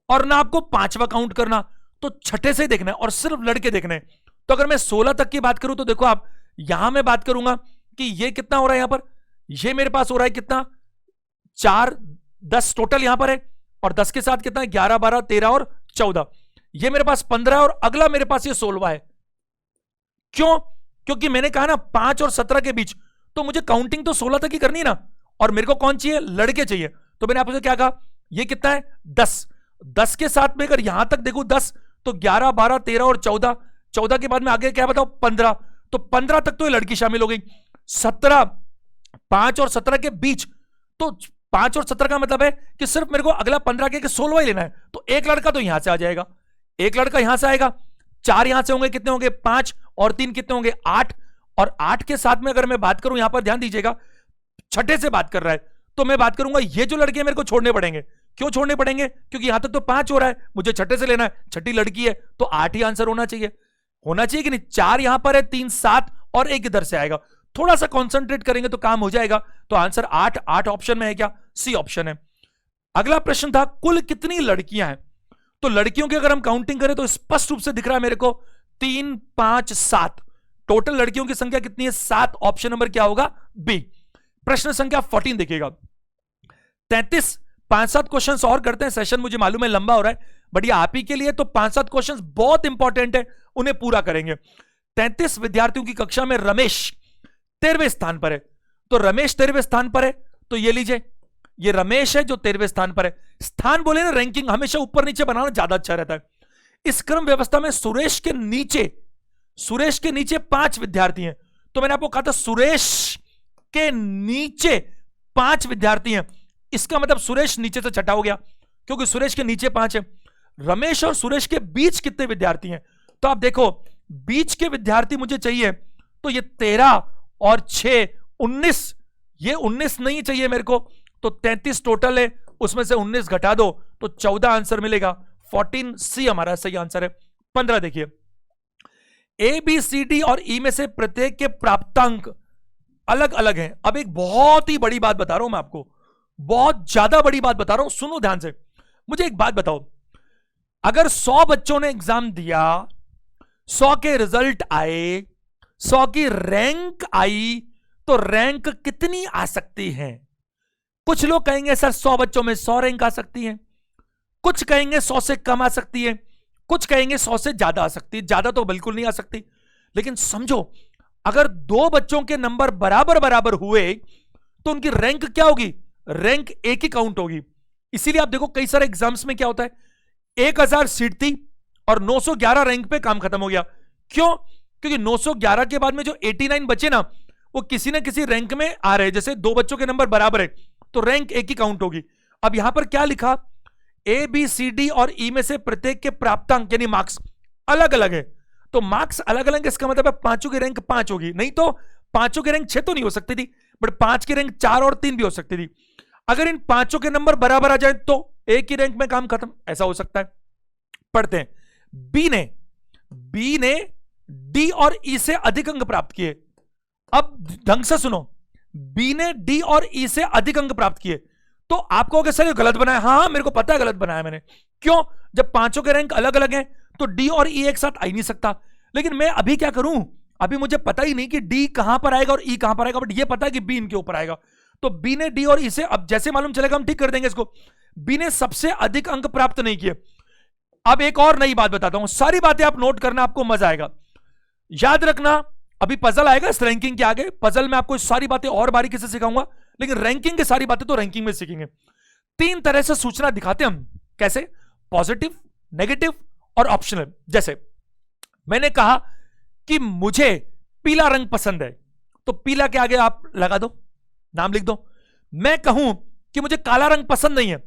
और ना आपको 5वां काउंट करना, तो छठे से देखना है और सिर्फ लड़के देखने हैं। तो अगर मैं 16 तक की बात करूं तो देखो आप, यहां मैं बात करूंगा कि ये कितना हो रहा है, यहां पर ये मेरे पास हो रहा है कितना, 4 10 टोटल यहां पर है, और 10 के साथ कितना है, 11 12 13 और 14, ये मेरे पास 15 और अगला मेरे पास ये 16 है। क्यों? क्योंकि मैंने कहा ना 5 और 17 के बीच, तो मुझे काउंटिंग तो 16 तक ही करनी है ना, और मेरे को कौन चाहिए, लड़के चाहिए। तो मैंने आपसे क्या कहा, ये कितना है 10, 10 के साथ में अगर यहां तक देखो 10, तो 11 12 13 और 14, 14 के बाद में आगे क्या बताओ 15, तो 15 तक तो ये लड़की शामिल हो गई। 17, 5 और 17 के बीच, तो 5 और 17 का मतलब है कि सिर्फ मेरे को अगला 15 के 16 ही लेना है, तो एक लड़का तो यहां से आ जाएगा, एक लड़का यहां से आएगा, 4 यहां से होंगे, कितने होंगे 5, और 3 कितने होंगे 8, और 8 के साथ में अगर मैं बात करूं, यहां पर ध्यान दीजिएगा छठे से बात कर रहा है, तो मैं बात करूंगा ये जो लड़के मेरे को छोड़ने पड़ेंगे। क्यों छोड़ने पड़ेंगे? क्योंकि यहां तक तो 5 हो रहा है, मुझे छठे से लेना है, छठी लड़की है, तो 8 ही आंसर होना चाहिए, होना चाहिए कि नहीं। 4 यहां पर है, 3 7 और 1 इधर से आएगा, थोड़ा सा कॉन्सेंट्रेट करेंगे तो काम हो जाएगा। तो आंसर 8, 8 ऑप्शन में है क्या, सी ऑप्शन है। अगला प्रश्न था कुल कितनी लड़कियां हैं, तो लड़कियों की अगर हम काउंटिंग करें तो स्पष्ट रूप से दिख रहा है मेरे को 3 5 7, टोटल लड़कियों की संख्या कितनी है 7, ऑप्शन नंबर क्या होगा, बी। प्रश्न संख्या 14 देखिएगा, 33, 5-7 क्वेश्चंस और करते हैं, सेशन मुझे मालूम है लंबा हो रहा है, बट ये आप ही के लिए तो 5-7 क्वेश्चंस बहुत इंपॉर्टेंट है, उन्हें पूरा करेंगे। 33 विद्यार्थियों की कक्षा में रमेश 13वें स्थान पर है, तो रमेश 13वें स्थान पर है, तो ये लीजिए ये रमेश है जो 13वें स्थान पर है। स्थान बोले ना, रैंकिंग हमेशा ऊपर नीचे बनाना ज्यादा अच्छा रहता है। इस क्रम व्यवस्था में सुरेश के नीचे 5 विद्यार्थी हैं, तो मैंने आपको कहा था सुरेश के नीचे 5 विद्यार्थी हैं, इसका मतलब सुरेश नीचे से छठा हो गया, क्योंकि सुरेश के नीचे 5 है। रमेश और सुरेश के बीच कितने विद्यार्थी हैं, तो आप देखो बीच के विद्यार्थी मुझे चाहिए, तो ये 13 और 6 19, ये 19 नहीं चाहिए मेरे को, तो 33 टोटल है, उसमें से 19 घटा दो तो 14 आंसर मिलेगा, 14 सी हमारा सही आंसर है। 15 देखिए, ए बी सी डी और ई में से प्रत्येक के प्राप्तांक अलग अलग हैं। अब एक बहुत ही बड़ी बात बता रहा हूं मैं आपको, बहुत ज्यादा बड़ी बात बता रहा हूं, सुनो ध्यान से। मुझे एक बात बताओ, अगर 100 बच्चों ने एग्जाम दिया, 100 के रिजल्ट आए, 100 की रैंक आई, तो रैंक कितनी आ सकती है? कुछ लोग कहेंगे सर 100 बच्चों में 100 रैंक आ सकती है, कुछ कहेंगे 100 से कम आ सकती है, कुछ कहेंगे 100 से ज्यादा आ सकती है, ज्यादा तो बिल्कुल नहीं आ सकती। लेकिन समझो, अगर 2 बच्चों के नंबर बराबर बराबर हुए तो उनकी रैंक क्या होगी, रैंक एक ही काउंट होगी। इसीलिए आप देखो कई सारे एग्जाम्स में क्या होता है, 1000 सीट थी और 911 रैंक पे काम खत्म हो गया। क्यों? क्योंकि 911 के बाद में जो 89 बचे ना, वो किसी ना किसी रैंक में आ रहे हैं। जैसे 2 बच्चों के नंबर बराबर है तो रैंक एक ही काउंट होगी। अब यहां पर क्या लिखा, ए बी सी डी और ई में से प्रत्येक के प्राप्तांक यानी मार्क्स अलग अलग है, तो मार्क्स अलग अलग, इसका मतलब है पांचों की रैंक 5 होगी, नहीं तो पांचों की रैंक 6 तो नहीं हो सकती थी, बट 5 की रैंक 4 और 3 भी हो सकती थी। अगर इन पांचों के नंबर बराबर आ जाए तो एक ही रैंक में काम खत्म, ऐसा हो सकता है। पढ़ते हैं, बी ने डी और ई से अधिक अंक प्राप्त किए। अब ढंग से सुनो, बी ने डी और ई से अधिक अंक प्राप्त किए, तो आप कहोगे सर ये गलत बनाया, हाँ मेरे को पता है गलत बनाया मैंने। क्यों? जब पांचों के रैंक अलग अलग हैं तो डी और ई एक साथ आ ही नहीं सकता। लेकिन मैं अभी क्या करूं, अभी मुझे पता ही नहीं कि डी कहां पर आएगा और ई कहां पर आएगा, बट ये पता है कि बी इनके ऊपर आएगा। तो बी ने डी और ई से, अब जैसे मालूम चलेगा हम ठीक कर देंगे इसको। बी ने सबसे अधिक अंक प्राप्त नहीं किए। अब एक और नई बात बताता हूं, सारी बातें आप नोट करना, आपको मजा आएगा। याद रखना, अभी पजल आएगा इस रैंकिंग के आगे, पजल में आपको सारी बातें और बारीकी से सिखाऊंगा, लेकिन रैंकिंग की सारी बातें तो रैंकिंग में सीखेंगे। 3 तरह से सूचना दिखाते हैं हम, कैसे? पॉजिटिव, नेगेटिव और ऑप्शनल। जैसे मैंने कहा कि मुझे पीला रंग पसंद है, तो पीला के आगे आप लगा दो, नाम लिख दो। मैं कहूं कि मुझे काला रंग पसंद नहीं है,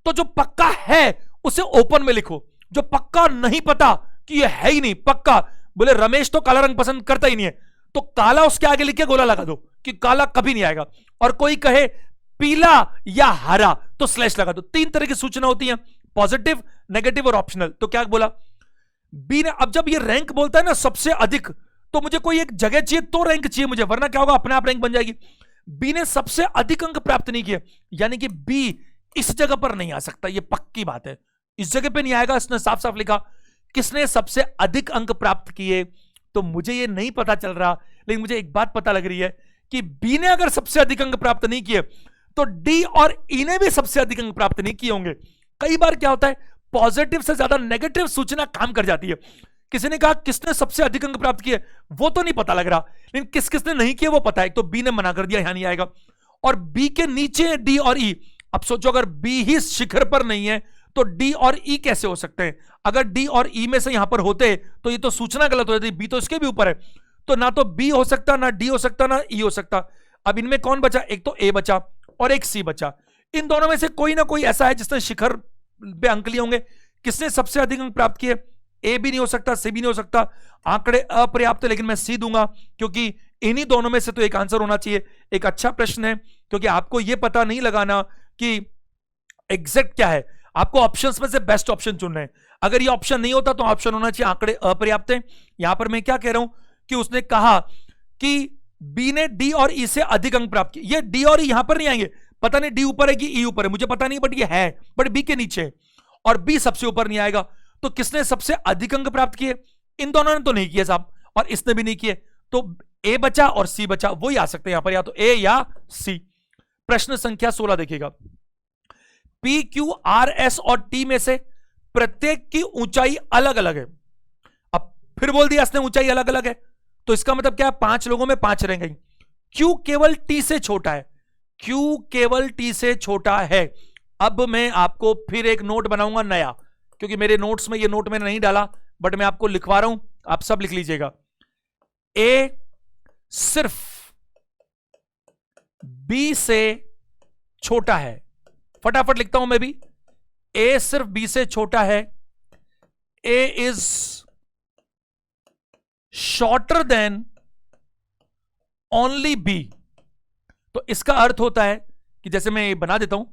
तो जो पक्का है उसे ओपन में लिखो, जो पक्का नहीं पता कि ये है ही नहीं पक्का, बोले रमेश तो काला रंग पसंद करता ही नहीं है, तो काला उसके आगे लिख के गोला लगा दो कि काला कभी नहीं आएगा। और कोई कहे पीला या हरा तो स्लैश लगा दो। 3 तरह की सूचना होती है, पॉजिटिव, नेगेटिव और ऑप्शनल। तो क्या बोला बी ने? अब जब ये रैंक बोलता है ना सबसे अधिक, तो मुझे कोई एक जगह चाहिए तो रैंक चाहिए मुझे, वरना क्या होगा, अपने आप रैंक बन जाएगी। बी ने सबसे अधिक अंक प्राप्त नहीं किए, यानी कि बी इस जगह पर नहीं आ सकता, ये पक्की बात है, इस जगह पे नहीं आएगा। इसने साफ साफ लिखा किसने सबसे अधिक अंक प्राप्त किए, तो मुझे ये नहीं पता चल रहा, लेकिन मुझे एक बात पता लग रही है कि बी ने अगर सबसे अधिक अंक प्राप्त नहीं किए तो डी और ई ने भी सबसे अधिक अंक प्राप्त नहीं किए होंगे। कई बार क्या होता है, पॉजिटिव से ज्यादा नेगेटिव सूचना काम कर जाती है। किसी ने कहा किसने सबसे अधिक अंक प्राप्त किए, वो तो नहीं पता लग रहा, लेकिन किस किसने नहीं किए वो पता है। तो बी ने मना कर दिया, यहां नहीं आएगा। और बी के नीचे डी और ई। अब सोचो अगर बी ही शिखर पर नहीं है तो डी और ई कैसे हो सकते हैं? अगर डी और ई में से यहां पर होते तो ये तो सूचना गलत हो जाती, बी तो इसके भी ऊपर है। तो ना तो बी हो सकता, ना डी हो सकता, ना ई हो सकता। अब इनमें कौन बचा? एक तो ए बचा और एक सी बचा। इन दोनों में से कोई ना कोई ऐसा है जिसने शिखर पे अंक लिए होंगे। किसने सबसे अधिक अंक प्राप्त किए? ए भी नहीं हो सकता, सी भी नहीं हो सकता। आंकड़े अपर्याप्त, लेकिन मैं सी दूंगा क्योंकि इन्हीं दोनों में से तो एक आंसर होना चाहिए। एक अच्छा प्रश्न है, क्योंकि आपको यह पता नहीं लगाना कि एग्जैक्ट क्या है, आपको ऑप्शंस में से बेस्ट ऑप्शन चुनना है। अगर ये ऑप्शन नहीं होता तो ऑप्शन होना चाहिए आंकड़े अपर्याप्त हैं। यहां पर मैं क्या कह रहा हूं कि उसने कहा कि बी ने डी और ई से अधिक अंक प्राप्त किए। ये डी और ई यहां पर नहीं आएंगे, पता नहीं डी ऊपर है कि ई ऊपर है, मुझे पता नहीं, बट ये है, बट बी के नीचे है और बी सबसे ऊपर नहीं आएगा। तो किसने सबसे अधिक अंक प्राप्त किए? इन दोनों ने तो नहीं किए साहब, और इसने भी नहीं किए। तो ए बचा और सी बचा, वही आ सकते हैं यहां पर, या तो ए या सी। प्रश्न संख्या 16 देखिएगा। पी क्यू आर एस और टी में से प्रत्येक की ऊंचाई अलग अलग है। अब फिर बोल दिया इसने ऊंचाई अलग अलग है, तो इसका मतलब क्या है? 5 लोगों में 5 रहेंगे। क्यू केवल टी से छोटा है, क्यू केवल टी से छोटा है। अब मैं आपको फिर एक नोट बनाऊंगा नया, क्योंकि मेरे नोट्स में ये नोट मैंने नहीं डाला, बट मैं आपको लिखवा रहा हूं, आप सब लिख लीजिएगा। ए सिर्फ बी से छोटा है, फटाफट लिखता हूं मैं भी। ए सिर्फ बी से छोटा है। A is shorter than only B. तो इसका अर्थ होता है कि जैसे मैं बना देता हूं,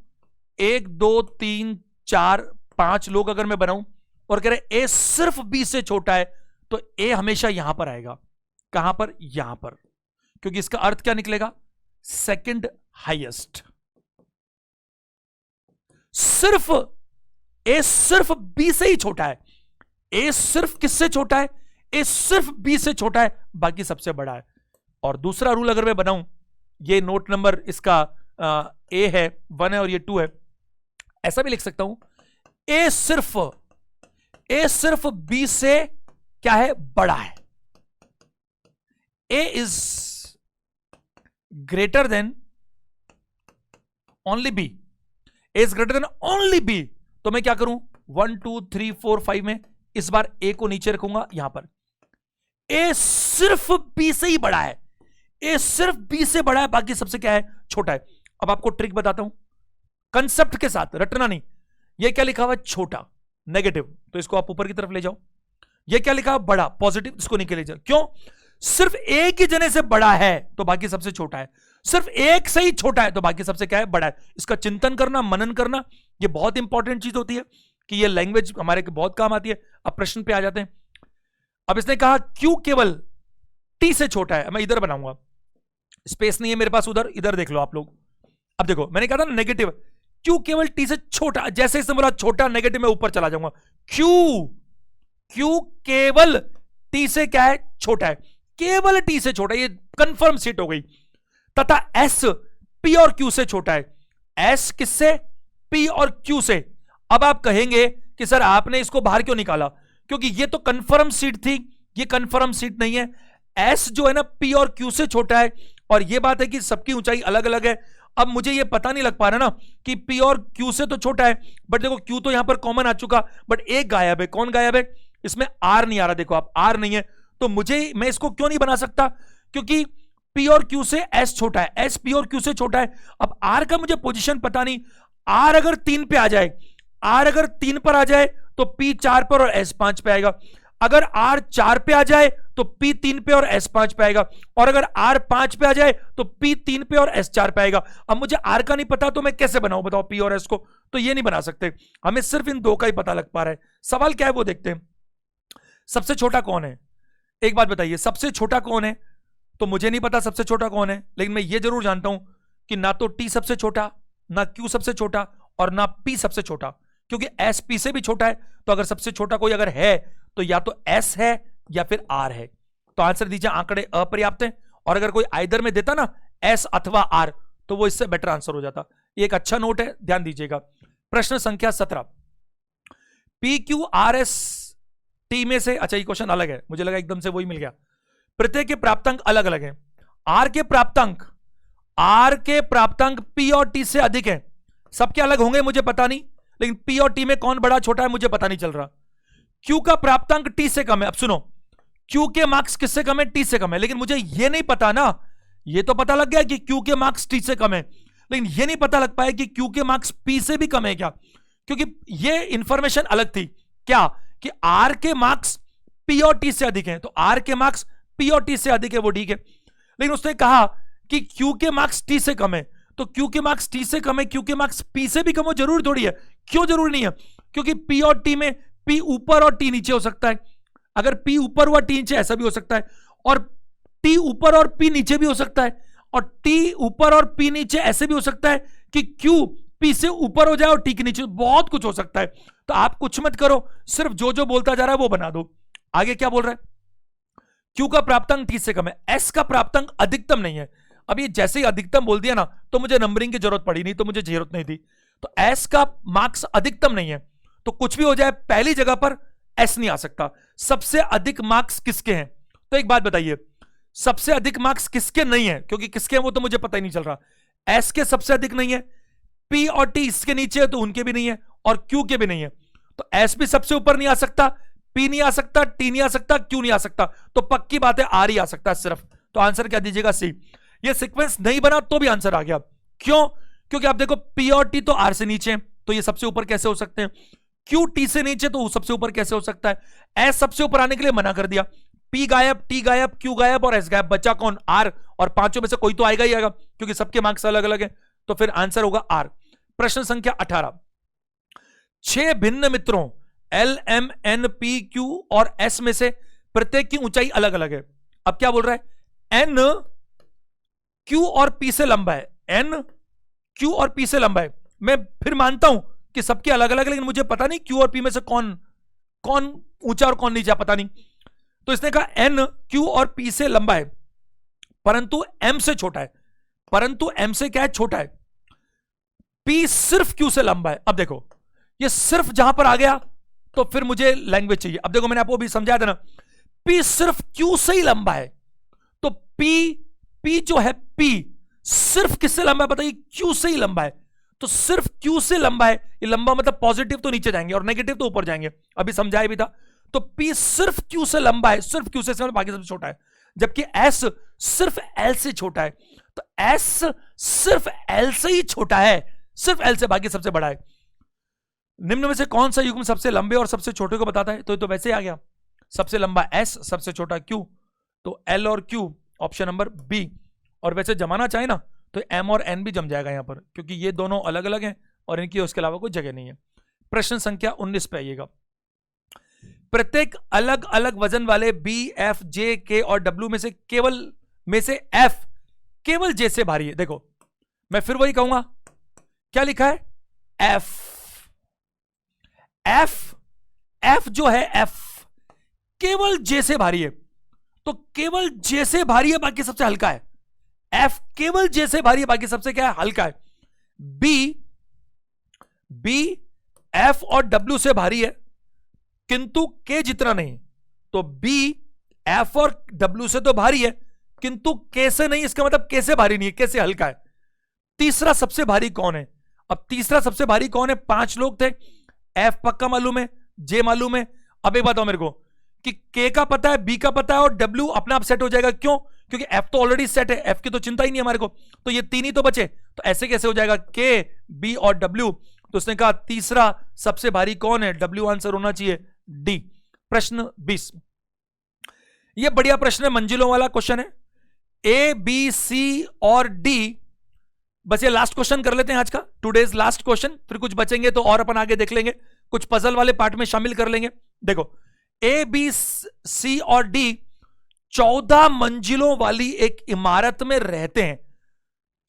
1 2 3 4 5 लोग अगर मैं बनाऊं और कह रहे ए सिर्फ बी से छोटा है, तो ए हमेशा यहां पर आएगा। कहां पर? यहां पर, क्योंकि इसका अर्थ क्या निकलेगा? Second highest. सिर्फ ए सिर्फ बी से ही छोटा है। ए सिर्फ किससे छोटा है? ए सिर्फ बी से छोटा है, बाकी सबसे बड़ा है। और दूसरा रूल अगर मैं बनाऊं, ये नोट नंबर इसका ए है 1 है और ये 2 है, ऐसा भी लिख सकता हूं, ए सिर्फ बी से क्या है? बड़ा है। A is greater than only B. A is greater than only B. तो मैं क्या करूं? 1 2 3 4 5 में इस बार ए को नीचे रखूंगा यहां पर। ए सिर्फ बी से ही बड़ा है, ए सिर्फ बी से बड़ा है, बाकी सबसे क्या है? छोटा है। अब आपको ट्रिक बताता हूं, कंसेप्ट के साथ, रटना नहीं। ये क्या लिखा हुआ है? छोटा, नेगेटिव, तो इसको आप ऊपर की तरफ ले जाओ। ये क्या लिखा है? बड़ा, पॉजिटिव, इसको नीचे ले जाओ। क्यों? सिर्फ एक ही जने से बड़ा है तो बाकी सबसे छोटा है, सिर्फ एक से ही छोटा है तो बाकी सबसे क्या है? बड़ा है। इसका चिंतन करना, मनन करना, ये बहुत इंपॉर्टेंट चीज होती है कि ये लैंग्वेज हमारे बहुत काम आती है। अब प्रश्न पे आ जाते हैं। अब इसने कहा क्यू केवल टी से छोटा है। मैं इधर बनाऊंगा, स्पेस नहीं है मेरे पास उधर, इधर देख लो आप लोग। अब देखो, मैंने कहा था ना नेगेटिव, क्यू केवल टी से छोटा, जैसे इसने बोला छोटा नेगेटिव में ऊपर चला जाऊंगा। क्यू केवल टी से क्या है? छोटा है, केवल टी से छोटा है, ये कंफर्म सीट हो गई। तथा एस पी और क्यू से छोटा है। एस किससे? पी और क्यू से। अब आप कहेंगे कि सर आपने इसको बाहर क्यों निकाला? क्योंकि ये तो कंफर्म सीट थी, ये कंफर्म सीट नहीं है। एस जो है ना पी और क्यू से छोटा है, और ये बात है कि सबकी ऊंचाई अलग अलग है। अब मुझे ये पता नहीं लग पा रहा ना कि पी और क्यू से तो छोटा है, बट देखो क्यू तो यहां पर कॉमन आ चुका, बट एक गायब है। कौन गायब है? इसमें आर नहीं आ रहा, देखो आप, आर नहीं है। तो मैं इसको क्यों नहीं बना सकता? क्योंकि पी और क्यू से एस छोटा है, एस पी और क्यू से छोटा है। अब आर का मुझे पोजीशन पता नहीं। आर अगर 3 पे आ जाए, आर अगर 3 पर आ जाए तो पी 4 पर और एस 5 पे आएगा। अगर आर 4 पे आ जाए तो पी 3 पे और एस 5 पे आएगा, और अगर आर 5 पे आ जाए तो पी 3 पे और एस 4 पे आएगा। अब मुझे आर का नहीं पता तो मैं कैसे बनाऊं बताओ पी और एस को? तो ये नहीं बना सकते, हमें सिर्फ इन दो का ही पता लग पा रहा है। सवाल क्या है वो देखते हैं। सबसे छोटा कौन है? एक बात बताइए, सबसे छोटा कौन है? तो मुझे नहीं पता सबसे छोटा कौन है, लेकिन मैं ये जरूर जानता हूं कि ना तो टी सबसे छोटा, ना क्यू सबसे छोटा, और ना पी सबसे छोटा, क्योंकि एस पी से भी छोटा है। तो अगर सबसे छोटा कोई अगर है तो या तो एस है या फिर आर है। तो आंसर दीजिए, आंकड़े अपर्याप्त हैं, और अगर कोई आइदर में देता ना एस अथवा आर, तो वो इससे बेटर आंसर हो जाता। ये एक अच्छा नोट है, ध्यान दीजिएगा। प्रश्न संख्या 17, P Q R S T में से, अच्छा ये क्वेश्चन अलग है, मुझे लगा एकदम से वही मिल गया। प्रत्येक के प्राप्तांक अलग अलग हैं। आर के प्राप्तांक पी और टी से अधिक है। सबके अलग होंगे मुझे पता नहीं, लेकिन पी और टी में कौन बड़ा छोटा है मुझे पता नहीं चल रहा। क्यू का प्राप्तांक टी से कम है। अब सुनो, क्यू के मार्क्स किससे कम है? टी से कम है। लेकिन मुझे यह नहीं पता ना, ये तो पता लग गया कि क्यू के मार्क्स टी से कम है, लेकिन यह नहीं पता लग पाया कि क्यू के मार्क्स पी से भी कम है क्या, क्योंकि यह इंफॉर्मेशन अलग थी क्या, कि आर के मार्क्स पी और टी से अधिक हैं, तो आर के मार्क्स पी और टी से अधिक है, वो ठीक है। लेकिन उसने कहा कि क्यू के मार्क्स टी से कम है, तो क्यू के मार्क्स टी से कम है, क्यू के मार्क्स पी से भी कम हो, जरूरी थोड़ी है। क्यों जरूरी नहीं है? क्योंकि पी और टी में पी ऊपर और टी नीचे हो सकता है। अगर पी ऊपर हुआ टी नीचे, ऐसा भी हो सकता है, और टी ऊपर और पी नीचे भी हो सकता है, और टी ऊपर और पी नीचे ऐसे भी हो सकता है कि क्यू पी से ऊपर हो जाए और टी के नीचे, बहुत कुछ हो सकता है। तो आप कुछ मत करो, सिर्फ जो जो बोलता जा रहा है वो बना दो। आगे क्या बोल रहा है? क्यू का प्राप्तांक टी से कम है, एस का प्राप्तांक अधिकतम नहीं है। अब ये जैसे ही अधिकतम बोल दिया ना, तो मुझे नंबरिंग की जरूरत पड़ी नहीं, तो मुझे जरूरत नहीं थी। तो एस का मार्क्स अधिकतम नहीं है, तो कुछ भी हो जाए पहली जगह पर एस नहीं आ सकता। सबसे अधिक मार्क्स किसके हैं? तो एक बात बताइए, सबसे अधिक मार्क्स किसके नहीं है? क्योंकि किसके हैं वो तो मुझे पता ही नहीं चल रहा। एस के सबसे अधिक नहीं है, पी और टी इसके नीचे है तो उनके भी नहीं है, और क्यू के भी नहीं है। तो एस भी सबसे ऊपर नहीं आ सकता, पी नहीं आ सकता, टी नहीं आ सकता, क्यू नहीं आ सकता, तो पक्की बात है आर ही आ सकता है सिर्फ। तो आंसर क्या दीजिएगा? सी। ये सीक्वेंस नहीं बना तो भी आंसर आ गया। क्यों? क्योंकि आप देखो पी और टी तो आर से नीचे हैं, तो ये सबसे ऊपर कैसे हो सकते हैं? क्यू टी से नीचे तो सबसे ऊपर कैसे हो सकता है? एस सबसे ऊपर आने के लिए मना कर दिया। पी गायब, टी गायब, क्यू गायब और एस गायब, बचा कौन? आर। और पांचों में से कोई तो आएगा ही आएगा, क्योंकि सबके मार्क्स अलग अलग है, तो फिर आंसर होगा आर। प्रश्न संख्या 18, 6 भिन्न मित्रों L M N P Q और एस में से प्रत्येक की ऊंचाई अलग अलग है। अब क्या बोल रहा है? एन क्यू और पी से लंबा है, एन क्यू और पी से लंबा है। मैं फिर मानता हूं कि सबके अलग अलग, लेकिन मुझे पता नहीं क्यू और पी में से कौन कौन ऊंचा और कौन नीचा, पता नहीं। तो इसने कहा एन क्यू और पी से लंबा है, परंतु एम से छोटा है। परंतु एम से क्या है? छोटा है। पी सिर्फ क्यू से लंबा है। अब देखो, ये सिर्फ जहां पर आ गया तो फिर मुझे लैंग्वेज चाहिए। अब देखो, मैंने आपको भी समझाया था ना, पी सिर्फ क्यू से ही लंबा है, तो पी जो है, पी सिर्फ किससे लंबा है बताइए? क्यू से ही लंबा है। तो सिर्फ क्यू से लंबा है, ये लंबा मतलब पॉजिटिव तो नीचे जाएंगे और नेगेटिव तो ऊपर जाएंगे, अभी समझाया भी था। तो पी सिर्फ क्यू से लंबा है, सिर्फ क्यू से, बाकी सबसे छोटा है। जबकि एस सिर्फ एल से छोटा है, तो एस सिर्फ एल से ही छोटा है, सिर्फ एल से, बाकी सबसे बड़ा है। निम्न में से कौन सा युग्म सबसे लंबे और सबसे छोटे को बताता है? तो ये तो वैसे ही आ गया, सबसे लंबा एस, सबसे छोटा क्यू, तो एल और क्यू ऑप्शन नंबर बी। और वैसे जमाना चाहे ना तो एम और एन भी जम जाएगा यहां पर, क्योंकि ये दोनों अलग अलग हैं और इनकी उसके अलावा कोई जगह नहीं है। प्रश्न संख्या 19 पे आइएगा। प्रत्येक अलग अलग वजन वाले बी, एफ, जे, के और डब्ल्यू में से एफ केवल जे से भारी है। देखो, मैं फिर वही कहूंगा, क्या लिखा है? एफ जो है, एफ केवल जे से भारी है, तो केवल जे से भारी है, बाकी सबसे हल्का है। एफ केवल जे से भारी है, बाकी सबसे क्या है? हल्का है। बी एफ और डब्ल्यू से भारी है, किंतु के जितना नहीं। तो बी एफ और डब्ल्यू से तो भारी है, किंतु के से नहीं। इसका मतलब के से भारी नहीं है, के से हल्का है। तीसरा सबसे भारी कौन है? अब तीसरा सबसे भारी कौन है? 5 लोग थे, एफ पक्का मालूम है, जे मालूम है। अब एक बताओ मेरे को कि के का पता है, बी का पता है और डब्ल्यू अपने आप सेट हो जाएगा। क्यों? क्योंकि एफ तो ऑलरेडी सेट है, एफ की तो चिंता ही नहीं है हमारे को, तो ये 3 ही तो बचे। तो ऐसे कैसे हो जाएगा? के, बी और डब्ल्यू। तो उसने कहा तीसरा सबसे भारी कौन है? डब्ल्यू। आंसर होना चाहिए डी। प्रश्न 20, ये बढ़िया प्रश्न है, मंजिलों वाला क्वेश्चन है। ए, बी, सी और डी, बस ये लास्ट क्वेश्चन कर लेते हैं आज का, टुडेज लास्ट क्वेश्चन। फिर कुछ बचेंगे तो और अपन आगे देख लेंगे, कुछ पजल वाले पार्ट में शामिल कर लेंगे। देखो, ए, बी, सी और डी 14 मंजिलों वाली एक इमारत में रहते हैं।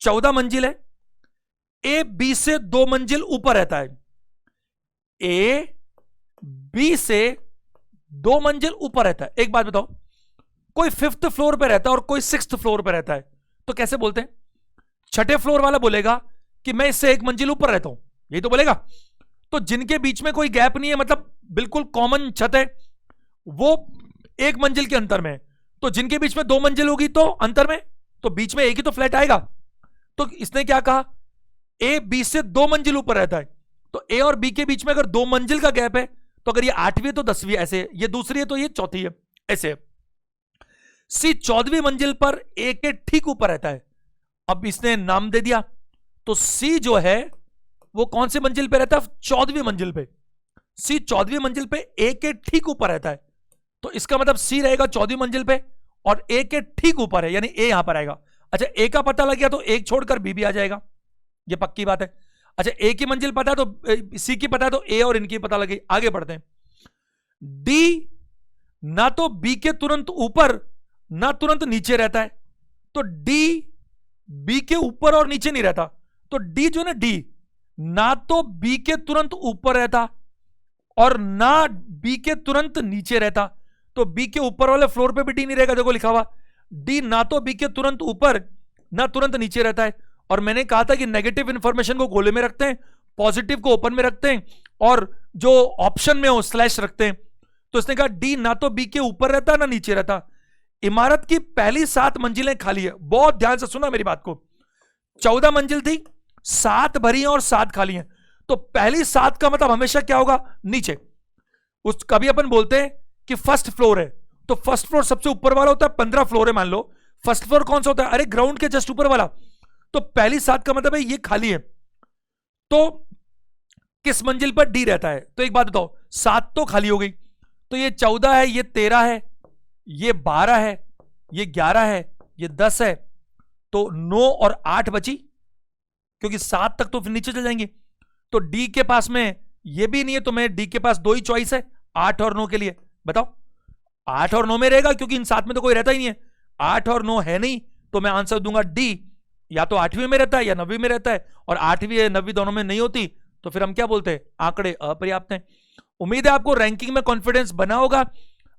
14 मंजिल है। ए बी से 2 मंजिल ऊपर रहता है, ए बी से 2 मंजिल ऊपर रहता है। एक बात बताओ, कोई 5th फ्लोर पे रहता है और कोई 6th फ्लोर पे रहता है, तो कैसे बोलते हैं? छठे फ्लोर वाला बोलेगा कि मैं इससे 1 मंजिल ऊपर रहता हूं, यही तो बोलेगा। तो जिनके बीच में कोई गैप नहीं है, मतलब बिल्कुल कॉमन छत है, वो 1 मंजिल के अंतर में है। तो जिनके बीच में 2 मंजिल होगी तो अंतर में, तो बीच में एक ही तो फ्लैट आएगा। तो इसने क्या कहा, ए बी से 2 मंजिल ऊपर रहता है। तो ए और बी के बीच में अगर 2 मंजिल का गैप है, तो अगर ये 8वीं है तो 10वीं, ऐसे ये दूसरी है तो ये चौथी है, ऐसे। सी 14वीं मंजिल पर ए के ठीक ऊपर रहता है। अब इसने नाम दे दिया, तो सी जो है वो कौन सी मंजिल पे रहता है? 14वीं मंजिल पे। सी 14वीं मंजिल पे ए के ठीक ऊपर रहता है, तो इसका मतलब सी रहेगा 14वीं मंजिल पे और ए के ठीक ऊपर है, यानी ए यहां पर आएगा। अच्छा, ए का पता लग गया तो एक छोड़कर बी भी आ जाएगा, ये पक्की बात है। अच्छा, ए की मंजिल पता है तो सी की पता है, तो ए और इनकी पता लगी। आगे बढ़ते हैं। डी ना तो बी के तुरंत ऊपर ना तुरंत नीचे रहता है, तो डी बी के ऊपर और नीचे नहीं रहता। तो डी जो है ना, डी ना तो बी के तुरंत ऊपर रहता और ना बी के तुरंत नीचे रहता। तो बी के ऊपर वाले फ्लोर पे भी डी नहीं रहेगा, देखो लिखा हुआ डी ना तो बी के तुरंत ऊपर ना तुरंत नीचे रहता है। और मैंने कहा था कि नेगेटिव इंफॉर्मेशन को गोले में रखते हैं, पॉजिटिव को ओपन में रखते हैं, और जो ऑप्शन में हो स्लैश रखते हैं। तो इसने कहा डी ना तो बी के ऊपर रहता ना नीचे रहता। इमारत की पहली 7 मंजिलें खाली है। बहुत ध्यान से सुना मेरी बात को। 14 मंजिल थी, 7 भरी हैं और 7 खाली हैं। तो पहली 7 का मतलब हमेशा क्या होगा? नीचे। उस कभी अपन बोलते हैं कि फर्स्ट फ्लोर है, तो फर्स्ट फ्लोर सबसे ऊपर वाला होता है। 15 फ्लोर है मान लो, फर्स्ट फ्लोर कौन सा होता है? अरे ग्राउंड के जस्ट ऊपर वाला। तो पहली 7 का मतलब है ये खाली है। तो किस मंजिल पर डी रहता है? तो एक बात बताओ, 7 तो खाली हो गई, तो ये 14 है, ये 13 है, ये 12 है, ये 11 है, ये 10 है, तो 9 और 8 बची, क्योंकि 7 तक तो फिर नीचे चल जाएंगे। तो डी के पास में ये भी नहीं है, तो मैं डी के पास 2 ही चॉइस है, 8 और 9 के लिए। बताओ, 8 और 9 में रहेगा, क्योंकि इन 7 में तो कोई रहता ही नहीं है। 8 और 9 है नहीं, तो मैं आंसर दूंगा डी। या तो 8वीं में रहता है या 9वीं में रहता है, और 8वीं या 9वीं दोनों में नहीं होती, तो फिर हम क्या बोलते हैं? आंकड़े अपर्याप्त हैं। उम्मीद है आपको रैंकिंग में कॉन्फिडेंस बना होगा।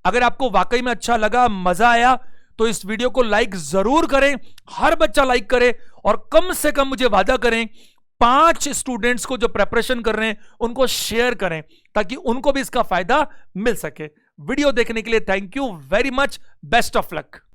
अगर आपको वाकई में अच्छा लगा, मजा आया, तो इस वीडियो को लाइक जरूर करें, हर बच्चा लाइक करे, और कम से कम मुझे वादा करें 5 स्टूडेंट्स को जो प्रिपरेशन कर रहे हैं उनको शेयर करें, ताकि उनको भी इसका फायदा मिल सके। वीडियो देखने के लिए thank you very much, best of luck.